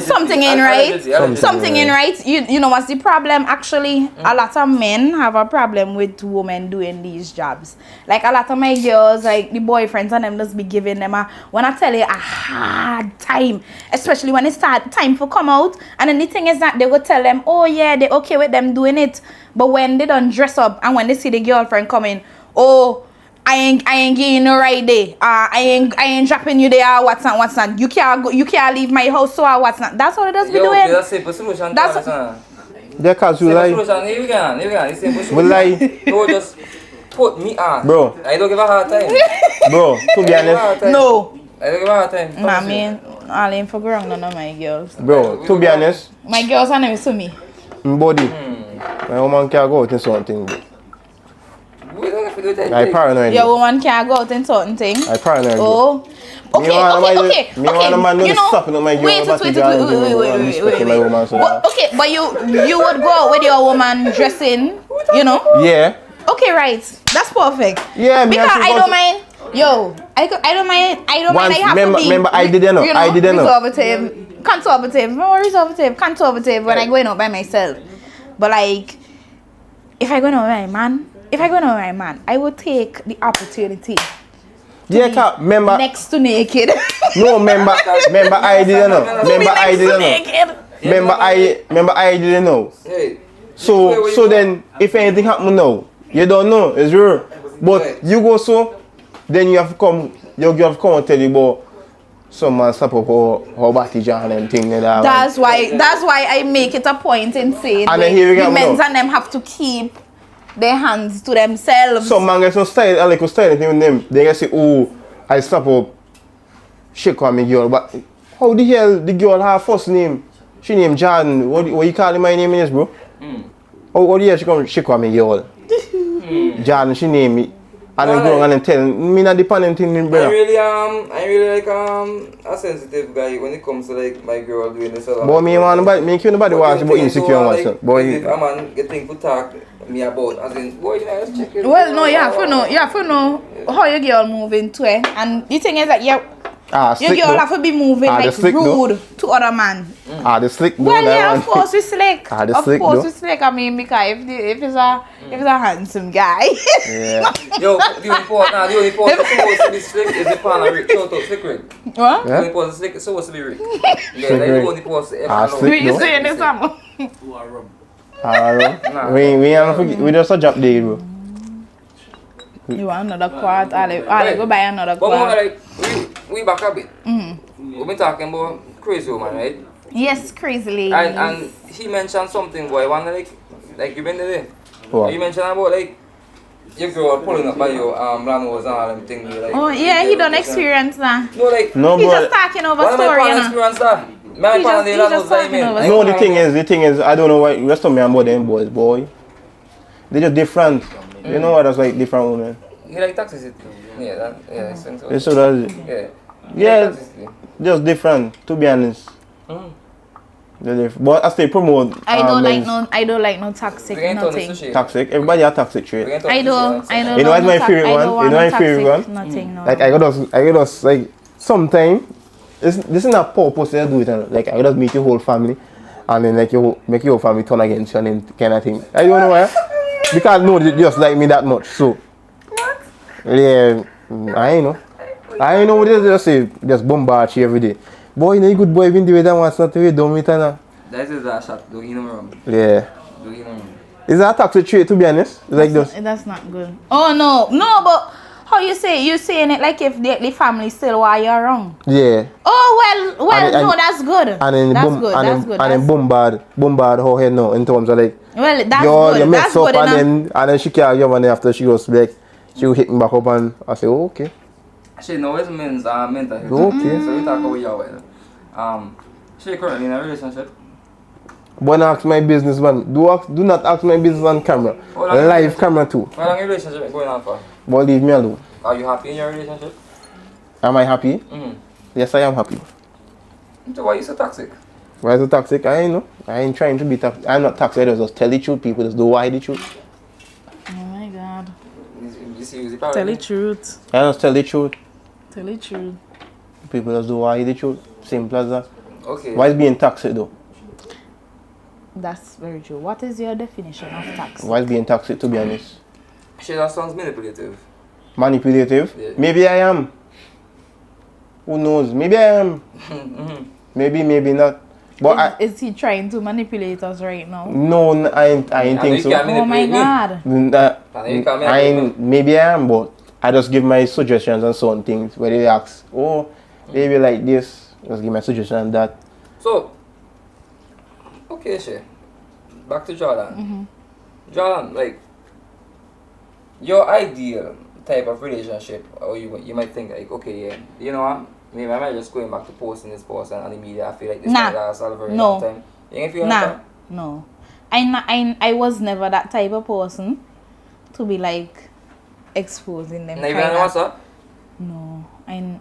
Speaker 2: Something ain't right. Something ain't right. You know what's the problem? Actually, a lot of men have a problem with women doing these jobs. Like a lot of my girls, like the boyfriends and them just be giving them when I tell you, a hard time. Especially when it's time for come out. And then the thing is that they will tell them, oh yeah, they're okay with them doing it. But when they don't dress up and when they see the girlfriend coming, oh, I ain't getting you no right there. I ain't dropping you there. What's not? You can't leave my house. So what's not? That's what it does be doing.
Speaker 1: That's simple solution.
Speaker 3: That's cause you lie.
Speaker 1: Here we go. Simple solution.
Speaker 3: We lie.
Speaker 1: No, just put me on.
Speaker 3: Bro.
Speaker 1: I don't give a hard time.
Speaker 3: Bro, to be honest.
Speaker 2: No.
Speaker 1: I don't give a hard time.
Speaker 2: I mean, I ain't for ground none of my girls.
Speaker 3: Bro, to be honest.
Speaker 2: My girls are never to me.
Speaker 3: Body. My woman can't go out in something. I paranoid.
Speaker 2: Your woman can't go out in certain things.
Speaker 3: I paranoid.
Speaker 2: Oh. Okay.
Speaker 3: Me want a man to stop my girl.
Speaker 2: Wait. Okay, but you would go out with your woman dressing, you know?
Speaker 3: Yeah.
Speaker 2: Okay, right. That's perfect.
Speaker 3: Yeah,
Speaker 2: because I don't mind. Yo, I don't mind. I have to be.
Speaker 3: Remember, I didn't know. Conservative when I go out by myself. But like, if I go out with my man, I would take the opportunity. Yeah, remember.
Speaker 2: Next to naked.
Speaker 3: No, remember, I didn't know. Remember, I didn't know. So then, if anything happen now, you don't know. It's real. But you go so, then you have to come. You have to come and tell you about some man stop up how body John and thing like that.
Speaker 2: That's why I make it a point in saying
Speaker 3: and then here we
Speaker 2: the men's and them have to keep their hands to themselves.
Speaker 3: Some man get some style, I like a style with them. They get say, oh, I stop up, shake on me girl. But how the hell the girl have first name? She named John. What you calling my name is, bro? How the hell she come shake on me girl? John, she named me. And then go and tell me not dependent thing, brother.
Speaker 1: I really like a sensitive guy when it comes to like my girl doing this.
Speaker 3: But me nobody wants about insecure and what's boy.
Speaker 1: If a man get things to talk me about, as in, boy, just check it.
Speaker 2: Well, no, you have to know how your girl moving to it. And the thing is that your girl have to be moving like rude to other man.
Speaker 3: The slick.
Speaker 2: Well, yeah, of course we slick.
Speaker 3: Of course
Speaker 2: we slick. I mean, because if it's a handsome guy.
Speaker 3: Yeah.
Speaker 1: Yo, the only part supposed to be slick is the pan and Rick. Total slick Rick.
Speaker 2: What?
Speaker 1: The only part slick is supposed to be Rick. Yeah, like the only part ever know.
Speaker 3: Slick,
Speaker 2: you saying this something?
Speaker 3: We just a job day, bro.
Speaker 2: You want another quart? I'll go buy another quart.
Speaker 1: But more like, we back a bit. We've been talking about crazy woman, right?
Speaker 2: Yes, crazy ladies.
Speaker 1: And he mentioned something, boy. One like you been there.
Speaker 3: What?
Speaker 1: You mentioned about like your girl pulling up by your lawnmowers and all them things. Like,
Speaker 2: oh yeah, he don't experience that.
Speaker 1: No, like
Speaker 3: No,
Speaker 2: He
Speaker 3: but
Speaker 2: just talking over
Speaker 1: one of my
Speaker 2: story, you
Speaker 1: partners
Speaker 2: know.
Speaker 1: experience that. My
Speaker 2: He
Speaker 1: partner
Speaker 2: just talking over
Speaker 3: no, the thing is, I don't know why rest of me and about them boys, boy. They're just different. You know what? That's like different women.
Speaker 1: He like toxicity. Yeah, I think so.
Speaker 3: It's so that's it.
Speaker 1: Yeah.
Speaker 3: Yeah,
Speaker 1: Like toxicity.
Speaker 3: just different. To be honest. They're different. But as they promote,
Speaker 2: I don't
Speaker 3: men's
Speaker 2: like no toxic
Speaker 1: We can turn
Speaker 2: nothing.
Speaker 1: this to shit.
Speaker 3: toxic. Everybody has toxic
Speaker 1: We
Speaker 3: trait.
Speaker 1: can turn
Speaker 2: I
Speaker 1: this to
Speaker 2: don't
Speaker 1: shit.
Speaker 2: know.
Speaker 3: You know what's my favorite one? You know my favorite one?
Speaker 2: Nothing, no.
Speaker 3: Like I got us like sometime. This is not purpose to do it. Like I just meet your whole family, and then like you make your whole family turn against you and then kind of thing. I don't know why. Because no, they just like me that much. So
Speaker 2: What?
Speaker 3: yeah, I know what they just say. Just bombard you every day. Boy, you know you good boy been doing that once, not to be done with it.
Speaker 1: That is a shot. Don't get no wrong.
Speaker 3: Yeah.
Speaker 1: Don't get no wrong.
Speaker 3: Is that a toxic trait, to be honest? It's like this.
Speaker 2: That's not good. Oh no, but how you say you saying it like if the family still why you're wrong?
Speaker 3: Yeah.
Speaker 2: Oh well,
Speaker 3: And
Speaker 2: no, that's good.
Speaker 3: And then
Speaker 2: That's good.
Speaker 3: And then bombard her head now in terms of like
Speaker 2: Well, that's
Speaker 3: you
Speaker 2: good.
Speaker 3: mess
Speaker 2: That's
Speaker 3: up
Speaker 2: good enough.
Speaker 3: and then she can't give money after she goes back. She will hit me back up and I say, oh, okay.
Speaker 1: She knows men's mental health.
Speaker 3: Okay.
Speaker 1: So we talk about your well. She currently in a relationship.
Speaker 3: When I ask my business man, do not ask my business on camera.
Speaker 1: Hold on.
Speaker 3: Live camera too.
Speaker 1: How long your relationship going on for?
Speaker 3: But leave me alone.
Speaker 1: Are you happy in your relationship?
Speaker 3: Am I happy?
Speaker 1: Mm-hmm.
Speaker 3: Yes, I am happy.
Speaker 1: So why are you so toxic?
Speaker 3: Why is it toxic? I ain't know. I ain't trying to be toxic. I'm not toxic. I just tell the truth. People just do why the truth.
Speaker 2: Oh my God.
Speaker 1: You see, you
Speaker 2: Tell the truth.
Speaker 3: I just tell the truth.
Speaker 2: Tell the truth.
Speaker 3: People just do why the truth. Simple as that.
Speaker 1: Okay.
Speaker 3: Why is being toxic though?
Speaker 2: That's very true. What is your definition of tax?
Speaker 3: Why is being toxic, to be honest?
Speaker 1: She just sounds manipulative.
Speaker 3: Manipulative?
Speaker 1: Yeah.
Speaker 3: Maybe I am. Who knows? Maybe I am. Maybe not. But
Speaker 2: Is he trying to manipulate us right now?
Speaker 3: no, I ain't think so.
Speaker 1: can't
Speaker 2: Oh my
Speaker 1: manipulate me.
Speaker 2: God.
Speaker 3: Maybe I am, but I just give my suggestions on certain things where they ask, oh, maybe like this. Just give my suggestion on that.
Speaker 1: So, okay, Shay. Back to Jordan. Jordan, like, your ideal type of relationship, or you might think like, okay, yeah, you know what? Maybe I might just going back to posting this post and on the media. I feel like this might last a very long time. You ain't feel like that?
Speaker 2: No. I was never that type of person to be like exposing them.
Speaker 1: Now you on WhatsApp?
Speaker 2: No. I'm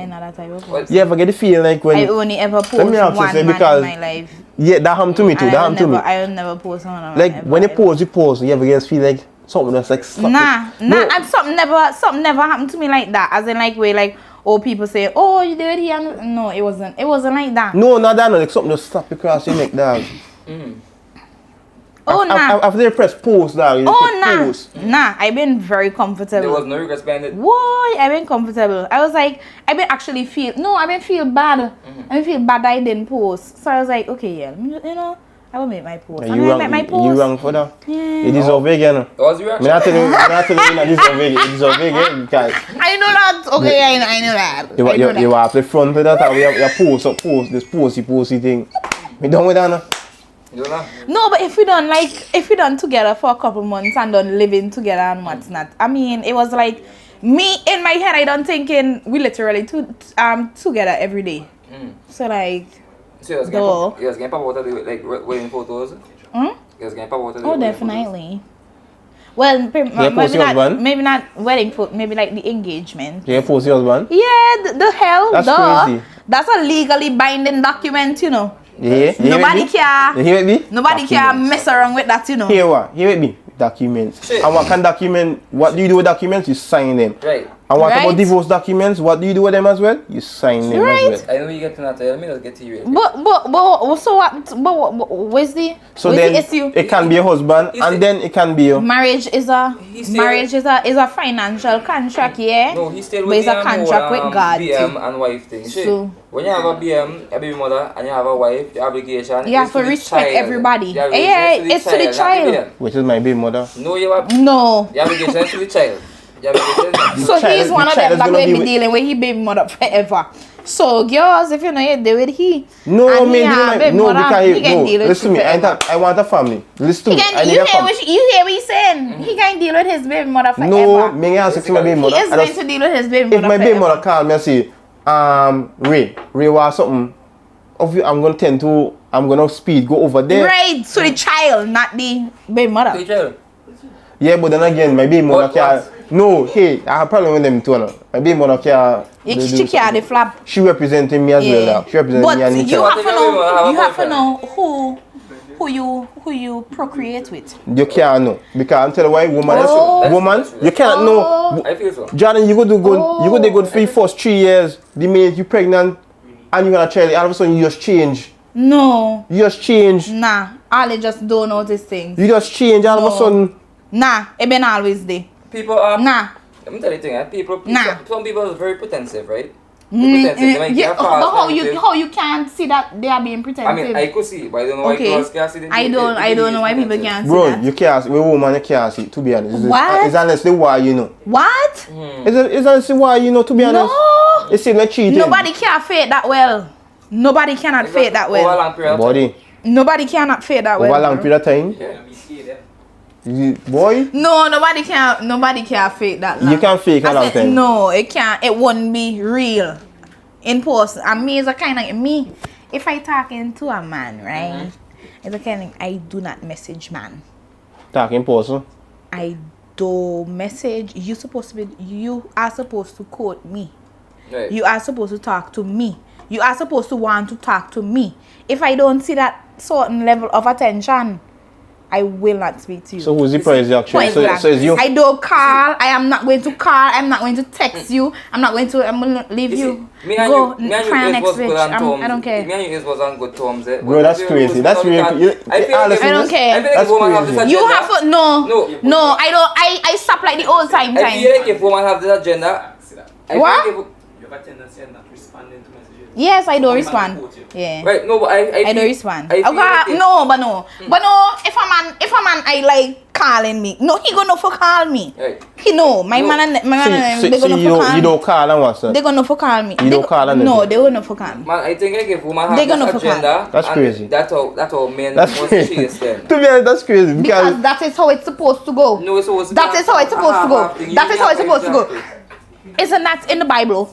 Speaker 2: not that type of person.
Speaker 3: You ever get the feeling like when...
Speaker 2: I only ever post
Speaker 3: Let me ask you,
Speaker 2: one
Speaker 3: say,
Speaker 2: man
Speaker 3: because-
Speaker 2: in my life.
Speaker 3: Yeah, that happened to me too.
Speaker 2: And
Speaker 3: That happened to me.
Speaker 2: I will never post one of
Speaker 3: Like when you post, you ever get feel like something that's like slap it. No.
Speaker 2: and something never happened to me like that. As in like where like people say, oh, you do it here. No, it wasn't like that.
Speaker 3: No, not that. No, like something just slap across your neck, dog.
Speaker 2: Oh nah.
Speaker 3: After they press post, dog.
Speaker 2: Nah. I've been very comfortable.
Speaker 1: There was no regrets behind it.
Speaker 2: Why? I've been comfortable. I was like, I've been actually feel bad. I feel bad that I didn't post. So I was like, okay, yeah, you know, I will make my post.
Speaker 3: Yeah,
Speaker 2: and I made my post.
Speaker 3: you wrong for that.
Speaker 2: Yeah.
Speaker 3: You deserve it again.
Speaker 1: What was your reaction?
Speaker 3: I'm not telling you not deserve it. You deserve it again because
Speaker 2: I know that. Okay, I know that.
Speaker 3: you have to front with that. You post this posty thing. Me done with that now.
Speaker 1: You know?
Speaker 2: No, but if we done together for a couple months and done living together and what's not. I mean, it was like me in my head. I done thinking we literally together every day. So like.
Speaker 1: So you was getting pop out of the like wedding photos? You was getting pop out of the
Speaker 2: Oh, definitely. Well, maybe not wedding photo, maybe like the engagement.
Speaker 3: You post your husband?
Speaker 2: Yeah, the hell,
Speaker 3: That's crazy.
Speaker 2: That's a legally binding document, you know.
Speaker 3: Yeah.
Speaker 2: Nobody can.
Speaker 3: You hear me?
Speaker 2: Nobody can mess around with that, you know.
Speaker 3: Here what? Here with me. Documents.
Speaker 1: Shit.
Speaker 3: And what can document? What do you do with documents? You sign them.
Speaker 1: Right.
Speaker 3: And what
Speaker 2: Right.
Speaker 3: about divorce documents? What do you do with them as well? You sign them
Speaker 2: Right.
Speaker 3: as well.
Speaker 1: I know you get to that. Let me just get to you.
Speaker 2: But so what? But where's the
Speaker 3: So
Speaker 2: where's
Speaker 3: then
Speaker 2: the issue?
Speaker 3: it can be a husband
Speaker 1: Is
Speaker 3: and
Speaker 1: it-
Speaker 3: then it can be a
Speaker 2: Marriage is a financial contract, yeah.
Speaker 1: No, he still
Speaker 2: But
Speaker 1: with
Speaker 2: it's a contract with God.
Speaker 1: BM and wife thing. Shit.
Speaker 2: So-
Speaker 1: When you have a BM, a baby mother, and you have a wife, your obligation
Speaker 2: You have
Speaker 1: is
Speaker 2: to
Speaker 1: the
Speaker 2: respect
Speaker 1: child.
Speaker 2: everybody.
Speaker 1: Your
Speaker 2: Yeah,
Speaker 1: obligation
Speaker 2: it's to the
Speaker 1: not
Speaker 2: child.
Speaker 1: BM.
Speaker 3: which is my baby mother.
Speaker 1: No, you have
Speaker 2: No.
Speaker 1: the obligation is to the child. The obligation is
Speaker 2: So
Speaker 3: child-
Speaker 2: he's one
Speaker 3: the
Speaker 2: of
Speaker 3: child
Speaker 2: them
Speaker 3: is
Speaker 2: that
Speaker 3: gonna
Speaker 2: will
Speaker 3: be
Speaker 2: be
Speaker 3: with-
Speaker 2: dealing with his baby mother forever. So girls, if you know you deal with he.
Speaker 3: No,
Speaker 2: and
Speaker 3: man, because
Speaker 2: he can deal with
Speaker 3: listen to me. I want a family. Listen to me. I need a family.
Speaker 2: You hear what he's saying? He can deal with his baby mother forever.
Speaker 3: No, me answer to my baby mother.
Speaker 2: He is going to deal with his baby mother.
Speaker 3: If my baby mother call me and say, Ray was something. I'm gonna speed, go over there.
Speaker 2: Right, so the child, not the baby mother.
Speaker 1: The child.
Speaker 3: Yeah, but then again, my baby mother can't. No, hey, I have a problem with them too. No. My baby mother can't.
Speaker 2: She can't the flap.
Speaker 3: She representing me as well. She representing me and
Speaker 2: But you have to know who you procreate with.
Speaker 3: You can't know because I'm telling you why woman you can't know.
Speaker 1: I feel so.
Speaker 3: Jordan, you go do good. You go do good for the first 3 years. The minute you pregnant and you got a child, all of a sudden you just change.
Speaker 2: No.
Speaker 3: You just change.
Speaker 2: Nah, I just don't notice things.
Speaker 3: You just change all of a sudden.
Speaker 2: Nah, it been always there.
Speaker 1: People are.
Speaker 2: Nah.
Speaker 1: Let me tell you a thing. Some people are very pretensive, right?
Speaker 2: Yeah, but how you can't see that they are being pretensive?
Speaker 1: I mean, I could see, but I don't know why girls can't see.
Speaker 2: I don't know why people can't see
Speaker 3: Bro,
Speaker 2: that.
Speaker 3: you can't see. With woman, you can't see. To be honest,
Speaker 2: What?
Speaker 3: It's honestly why you know.
Speaker 2: What?
Speaker 3: It's honestly why you know. To be honest,
Speaker 2: No.
Speaker 3: it's like cheating.
Speaker 2: Nobody can fake that well. Nobody cannot fake that
Speaker 1: Over a
Speaker 2: well.
Speaker 1: long period of time.
Speaker 3: Body.
Speaker 2: Nobody cannot fake that well.
Speaker 3: Over a long period of time.
Speaker 1: Yeah.
Speaker 3: Boy.
Speaker 2: No, nobody can fake that.
Speaker 3: You can't fake a long time.
Speaker 2: No, it can't. It wouldn't be real in person. And me is a kind of me. If I talking to a man, right? It's a kind of I do not message man.
Speaker 3: Talk in person.
Speaker 2: I do message. You are supposed to quote me.
Speaker 1: Right.
Speaker 2: You are supposed to talk to me. You are supposed to want to talk to me. If I don't see that certain level of attention, I will not speak to you.
Speaker 3: So who's the price actually?
Speaker 2: Point blank.
Speaker 3: So it's you.
Speaker 2: I don't call. I am not going to call. I'm not going to text you. I'm going to leave you. Go find the next bitch. I don't care.
Speaker 1: Me and you was on good terms.
Speaker 3: Bro, that's crazy. That's really.
Speaker 2: I don't care.
Speaker 1: I feel like woman have this agenda.
Speaker 2: You have to no. I don't. I stop like the old time.
Speaker 1: I feel like if woman have this agenda.
Speaker 2: What?
Speaker 4: You have a tendency of not responding to messages.
Speaker 2: Yes, I don't respond. Yeah.
Speaker 1: Right, no, but I
Speaker 2: don't respond.
Speaker 1: I feel like
Speaker 2: no. But no, if a man I like calling me, no, he gonna for call me.
Speaker 1: Right.
Speaker 2: He know my man they gonna for call me.
Speaker 3: You don't call and what's that?
Speaker 2: They gonna for call me.
Speaker 3: You don't call and
Speaker 2: no, they gonna for call me.
Speaker 1: Man, I think like if woman have
Speaker 2: They gonna
Speaker 1: this agenda,
Speaker 3: That's crazy.
Speaker 1: That's how men
Speaker 3: That's
Speaker 1: must
Speaker 3: crazy.
Speaker 1: chase them.
Speaker 3: To be honest, that's crazy
Speaker 2: Because that is how it's supposed to go.
Speaker 1: No, it's supposed to
Speaker 2: That is how it's supposed to go. That is how it's supposed to go. Isn't that in the Bible?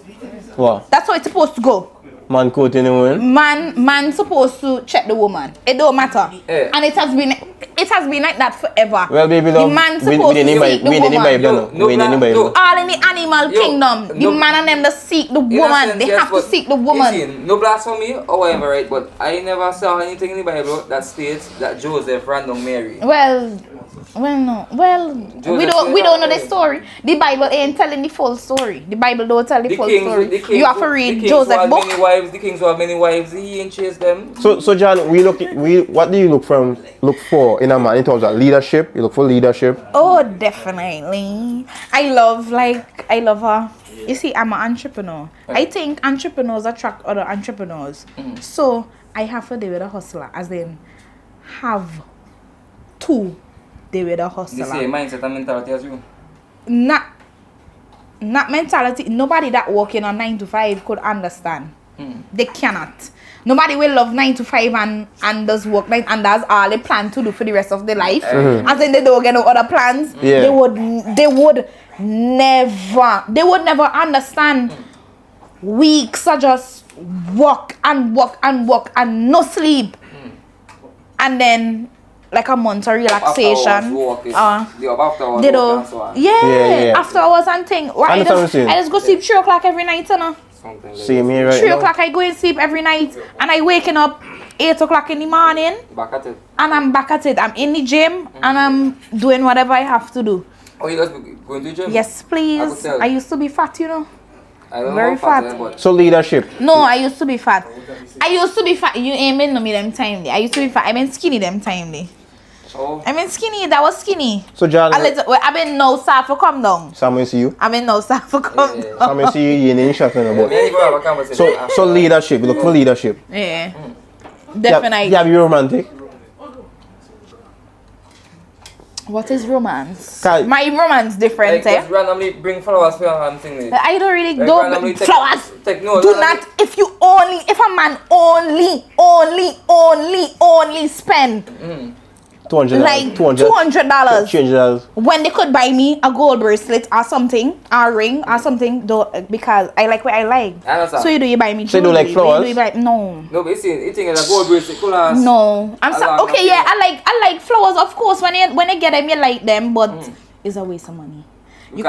Speaker 3: What?
Speaker 2: That's how it's supposed to go.
Speaker 3: Man quoting the woman?
Speaker 2: Man supposed to check the woman. It don't matter.
Speaker 1: Yeah.
Speaker 2: And it has been like that forever.
Speaker 3: Well, baby,
Speaker 2: the man supposed to seek the woman. All in the animal kingdom, the man and them that seek the woman. They have to seek the woman.
Speaker 1: No blasphemy or whatever, right? But I never saw anything in the Bible that states that Joseph random Mary.
Speaker 2: Well, no. Well, we don't know the story. The Bible ain't telling the full story. The Bible don't tell the full story. You have to read Joseph's book.
Speaker 1: The kings who have many wives, he ain't chased them.
Speaker 3: So John, what do you look for in a man in terms of leadership? You look for leadership?
Speaker 2: Oh, definitely. I love her. You see, I'm an entrepreneur. Right. I think entrepreneurs attract other entrepreneurs. So I have to deal with a hustler, as in have to deal with a hustler.
Speaker 1: The same mindset and mentality as you.
Speaker 2: Not mentality. Nobody that working on 9 to 5 could understand. They cannot. Nobody will love 9 to 5 and does work and that's all they plan to do for the rest of their life. As in they don't get no other plans.
Speaker 3: Yeah.
Speaker 2: They would never understand. Weeks are just work and no sleep. And then like a month of relaxation.
Speaker 1: They
Speaker 2: do. Yeah. After hours and thing. I just go sleep 3 o'clock every night, you know.
Speaker 3: Same here right
Speaker 2: 3
Speaker 3: now.
Speaker 2: o'clock I go and sleep every night and I waking up 8 o'clock in the morning.
Speaker 1: Back at it.
Speaker 2: And I'm back at it. I'm in the gym and I'm doing whatever I have to do.
Speaker 1: Oh, you guys going to the gym?
Speaker 2: Yes, please. I used to be fat, you know.
Speaker 1: I don't
Speaker 2: Very
Speaker 1: know how
Speaker 2: fat.
Speaker 3: So leadership.
Speaker 2: No, I used to be fat. You ain't been to me them timely. I used to be fat. I been skinny them timely.
Speaker 1: Oh.
Speaker 2: I been skinny. That was skinny.
Speaker 3: So John,
Speaker 2: I been no start for come down.
Speaker 3: Someone see you.
Speaker 2: I been no start for come down.
Speaker 3: Someone see you in the shot in the boat.
Speaker 1: So
Speaker 3: So leadership. You look for leadership.
Speaker 2: Yeah. Definitely.
Speaker 3: You have you romantic.
Speaker 2: What is romance?
Speaker 3: Cause-
Speaker 2: My romance different,
Speaker 1: Like,
Speaker 2: eh?
Speaker 1: just randomly bring flowers for your hand thing.
Speaker 2: I don't really
Speaker 1: Like,
Speaker 2: don't
Speaker 1: randomly take-
Speaker 2: flowers.
Speaker 1: no,
Speaker 2: Do
Speaker 1: randomly-
Speaker 2: not if a man only spend
Speaker 3: $200.
Speaker 2: like
Speaker 3: $200.
Speaker 2: $200
Speaker 3: $200.
Speaker 2: when they could buy me a gold bracelet or something, a ring or something, don't, because I like what I like.
Speaker 1: I understand.
Speaker 2: So you buy me
Speaker 3: So you
Speaker 2: jewelry?
Speaker 3: don't like flowers?
Speaker 2: Do you buy, no.
Speaker 1: No, but you see, you think it's a gold bracelet, cool as.
Speaker 2: No, I'm
Speaker 1: Alarm,
Speaker 2: so, okay. Yeah, I like flowers, of course. When you get them, you like them, but it's a waste of money. You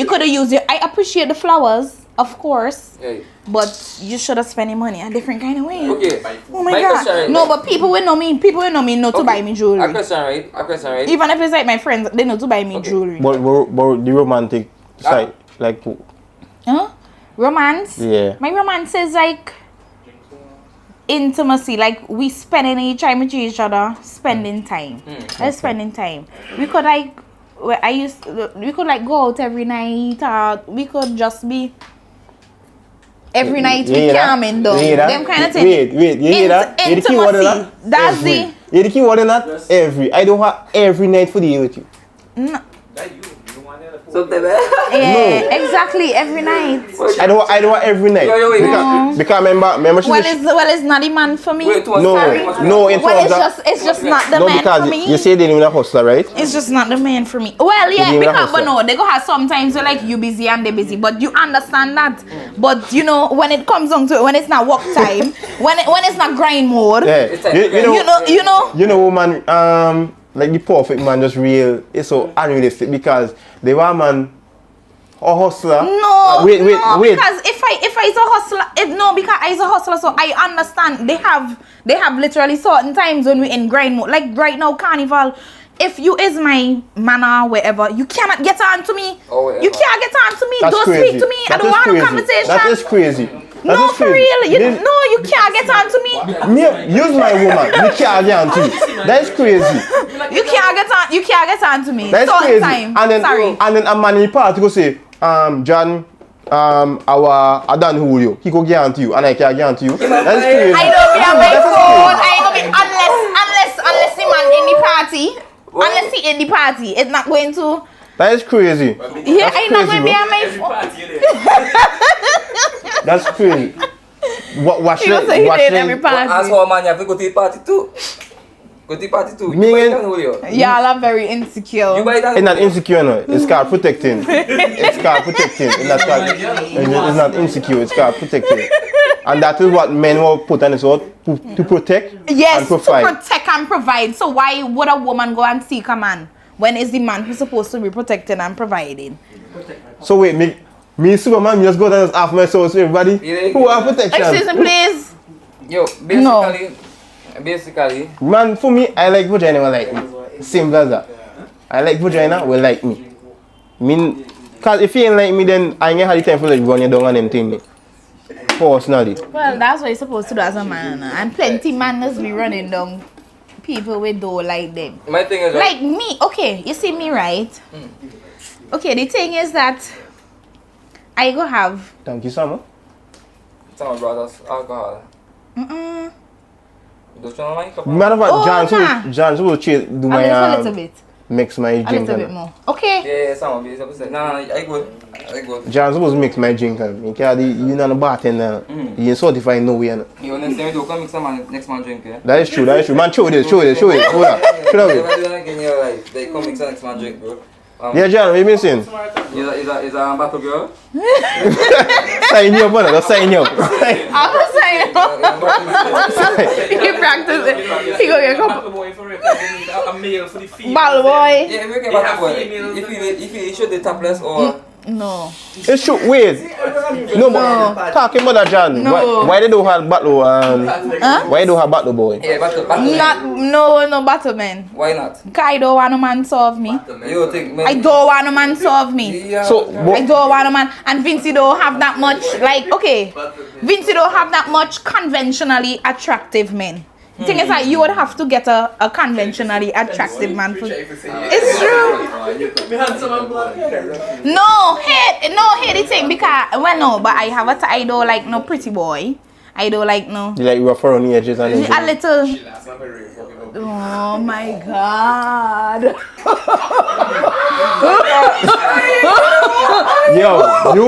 Speaker 2: could have used it. I appreciate the flowers, of course,
Speaker 1: Yeah.
Speaker 2: but you should have spent your money a different kind of way.
Speaker 1: Okay.
Speaker 2: Oh my
Speaker 1: question,
Speaker 2: god.
Speaker 1: right?
Speaker 2: No, but people will know me. People will know me not to buy me
Speaker 1: A
Speaker 2: jewelry.
Speaker 1: question, right?
Speaker 2: Even if it's like my friends, they know to buy me
Speaker 1: Okay.
Speaker 2: jewelry.
Speaker 3: But the romantic side, like,
Speaker 2: Huh? Romance?
Speaker 3: yeah.
Speaker 2: My romance is like intimacy, like we spending each time with each other, spending time. Spending time. We could like, we could like go out every night, or we could just be every night
Speaker 3: You
Speaker 2: we
Speaker 3: hear that?
Speaker 2: calming down.
Speaker 3: You hear that?
Speaker 2: Them kind of thing.
Speaker 3: Wait, you hear that? You hear the key word in that?
Speaker 2: Intimacy. That's
Speaker 3: Every.
Speaker 2: the.
Speaker 3: You hear the key word in that? Every. I don't have every night for the year with you.
Speaker 2: No,
Speaker 4: That you want that.
Speaker 1: So, baby.
Speaker 2: yeah, exactly, every night.
Speaker 3: I don't want every night.
Speaker 1: Yo, wait.
Speaker 3: Because remember she
Speaker 2: Well,
Speaker 3: said
Speaker 2: it's not the man for me.
Speaker 1: Wait, what?
Speaker 3: No,
Speaker 1: Sorry.
Speaker 3: no, in
Speaker 2: Well,
Speaker 3: terms of
Speaker 2: it's just not the
Speaker 3: no,
Speaker 2: man
Speaker 3: because
Speaker 2: for me.
Speaker 3: you say they're in a hustler, right?
Speaker 2: It's just not the man for me. Well, yeah,
Speaker 3: You
Speaker 2: because but
Speaker 3: hustle.
Speaker 2: no, they go have sometimes where like you busy and they busy, but you understand that. But you know when it comes down to it, when it's not work time, when it's not grind mode,
Speaker 3: Yeah.
Speaker 1: It's like-
Speaker 3: You know, woman, like the perfect man just real. It's so unrealistic because the one man, a hustler.
Speaker 2: No,
Speaker 3: wait.
Speaker 2: because if I is a hustler, because I is a hustler, so I understand they have literally certain times when we in grind mode. Like right now, Carnival. If you is my man or wherever, you cannot get on to me.
Speaker 1: Oh, whatever.
Speaker 2: You can't get on to me.
Speaker 3: That's
Speaker 2: Don't
Speaker 3: crazy.
Speaker 2: speak to me. I
Speaker 3: That
Speaker 2: don't
Speaker 3: is
Speaker 2: want
Speaker 3: crazy.
Speaker 2: a conversation.
Speaker 3: That is crazy. That
Speaker 2: No,
Speaker 3: is
Speaker 2: for
Speaker 3: crazy.
Speaker 2: real. You can't get on to me.
Speaker 3: Use my woman. You can't get on to me. That is crazy.
Speaker 2: You can't get on to me.
Speaker 3: That's
Speaker 2: Certain
Speaker 3: crazy.
Speaker 2: time.
Speaker 3: And then a man in the party go say, John, I done Julio. He go get on to you, and I can't get on to you. That's crazy.
Speaker 2: I don't be on my phone. I ain't gonna be unless the man in the party. Unless he in the party, it's not going to.
Speaker 3: That is crazy.
Speaker 2: Yeah, I ain't not going to be on my
Speaker 4: Every
Speaker 2: phone.
Speaker 4: party you there.
Speaker 3: That's crazy. Watch
Speaker 2: He was saying he did every
Speaker 1: As
Speaker 2: party.
Speaker 1: for a man, you have to go to the party too. Go to the party too.
Speaker 3: Me
Speaker 1: You buy
Speaker 3: and-
Speaker 1: that, Julio.
Speaker 2: Y'all are very insecure.
Speaker 1: You buy that.
Speaker 3: It's not insecure, no. It's called protecting. It's called protecting. It's not insecure. It's called protecting. And that is what men will put on this earth to protect
Speaker 2: Yes,
Speaker 3: and provide.
Speaker 2: to protect and provide. So why would a woman go and seek a man when it's the man who's supposed to be protecting and providing?
Speaker 3: So wait, me Superman, me just go down and ask my soul to everybody
Speaker 1: Yeah.
Speaker 3: who have protection.
Speaker 2: Excuse me, please.
Speaker 1: Yo, basically,
Speaker 3: Man, for me, I like vagina will like me. Simple as that. I like vagina will like me. Cause if you ain't like me, then I ain't have the time for like run you down and them thing. Personally.
Speaker 2: Well, that's what you're supposed to do as a man. And plenty manners be running down people with don't like them.
Speaker 1: my thing is
Speaker 2: Like me, okay, you see me, right? Okay, the thing is that I go have
Speaker 3: Thank you, Summer.
Speaker 1: some brothers alcohol. Don't you know my cup?
Speaker 3: Matter of fact,
Speaker 2: Oh,
Speaker 3: John's will do
Speaker 2: a
Speaker 3: my
Speaker 2: little bit.
Speaker 3: mix my
Speaker 2: A
Speaker 3: drink.
Speaker 2: little bit more. Okay.
Speaker 1: Yeah, some of you say, no, I good.
Speaker 3: John's supposed to mix my drink. You can't, you not a bartender. You ain't certified no way.
Speaker 1: You next time you come mix some man, next man drink, yeah?
Speaker 3: That is true. Man, show this. Hold on. Show that.
Speaker 1: Never do that again in your life. They come mix some next man drink, bro.
Speaker 3: Yeah, John, what you missing?
Speaker 1: Is a battle girl?
Speaker 3: Sign you up, brother. Just sign you up.
Speaker 2: I'm just saying. He practice it. He go get a couple.
Speaker 4: Battle boy for it. They need a male for the female.
Speaker 2: Ball boy.
Speaker 1: Yeah, if you get
Speaker 4: They
Speaker 1: battle boy,
Speaker 4: have females
Speaker 1: if you should the topless or...
Speaker 2: No.
Speaker 3: It's true. Wait. No, but talking about that, John.
Speaker 2: No.
Speaker 3: Why they do have battle? Why do have battle boy?
Speaker 1: Yeah, battle
Speaker 2: No battle man.
Speaker 1: Why not?
Speaker 2: Cause I don't want a man solve me.
Speaker 1: You think, man?
Speaker 2: I don't want a man solve me.
Speaker 1: Yeah.
Speaker 3: So,
Speaker 2: I don't want a man. And Vincey don't have that much, like, okay. Vincey don't have that much conventionally attractive men. The thing is that you would have to get a conventionally attractive man for. It's true. No, hate the thing because but I have I don't like no pretty boy. I don't like no
Speaker 3: you like rough around the edges and
Speaker 2: a
Speaker 3: everything.
Speaker 2: little Oh my God.
Speaker 3: Yo, you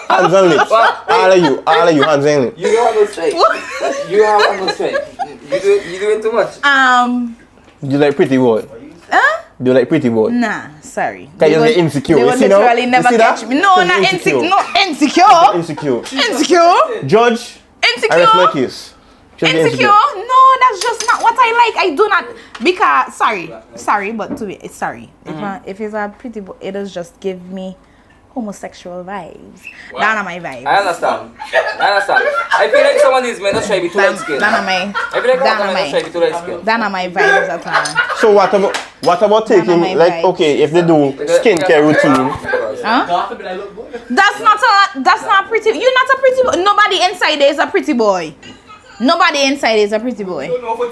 Speaker 3: hands on lips. All of you, hands on lips.
Speaker 1: You don't have no strength. You have no strength. You do it too much.
Speaker 3: You like pretty boy?
Speaker 2: Huh?
Speaker 3: You like pretty boy?
Speaker 2: Nah, sorry.
Speaker 3: Can you get insecure?
Speaker 2: They
Speaker 3: You
Speaker 2: would
Speaker 3: see now?
Speaker 2: literally
Speaker 3: You
Speaker 2: never
Speaker 3: see
Speaker 2: catch
Speaker 3: that?
Speaker 2: me. No,
Speaker 3: You're
Speaker 2: not
Speaker 3: insecure.
Speaker 2: insecure.
Speaker 3: Insecure.
Speaker 2: Insecure.
Speaker 3: Judge, I rest my
Speaker 2: Insecure.
Speaker 3: case. She's
Speaker 2: Insecure? No, that's just not what I like. I do not because sorry, but to be sorry. If it's a pretty boy, it does just give me homosexual vibes.
Speaker 4: Wow.
Speaker 2: That are my vibes.
Speaker 1: I understand. I feel like someone is meant to try to be too light skinned.
Speaker 2: That are my.
Speaker 1: I feel like
Speaker 2: That
Speaker 1: someone
Speaker 2: are
Speaker 1: is meant to try
Speaker 2: my.
Speaker 1: to be too light skinned.
Speaker 2: That are my vibes at all.
Speaker 3: So what about taking
Speaker 2: my
Speaker 3: like
Speaker 2: vibes.
Speaker 3: okay if they do skincare routine?
Speaker 2: Huh? That's not pretty. You're not a pretty boy. Nobody inside there is a pretty boy. Nobody inside is a pretty boy.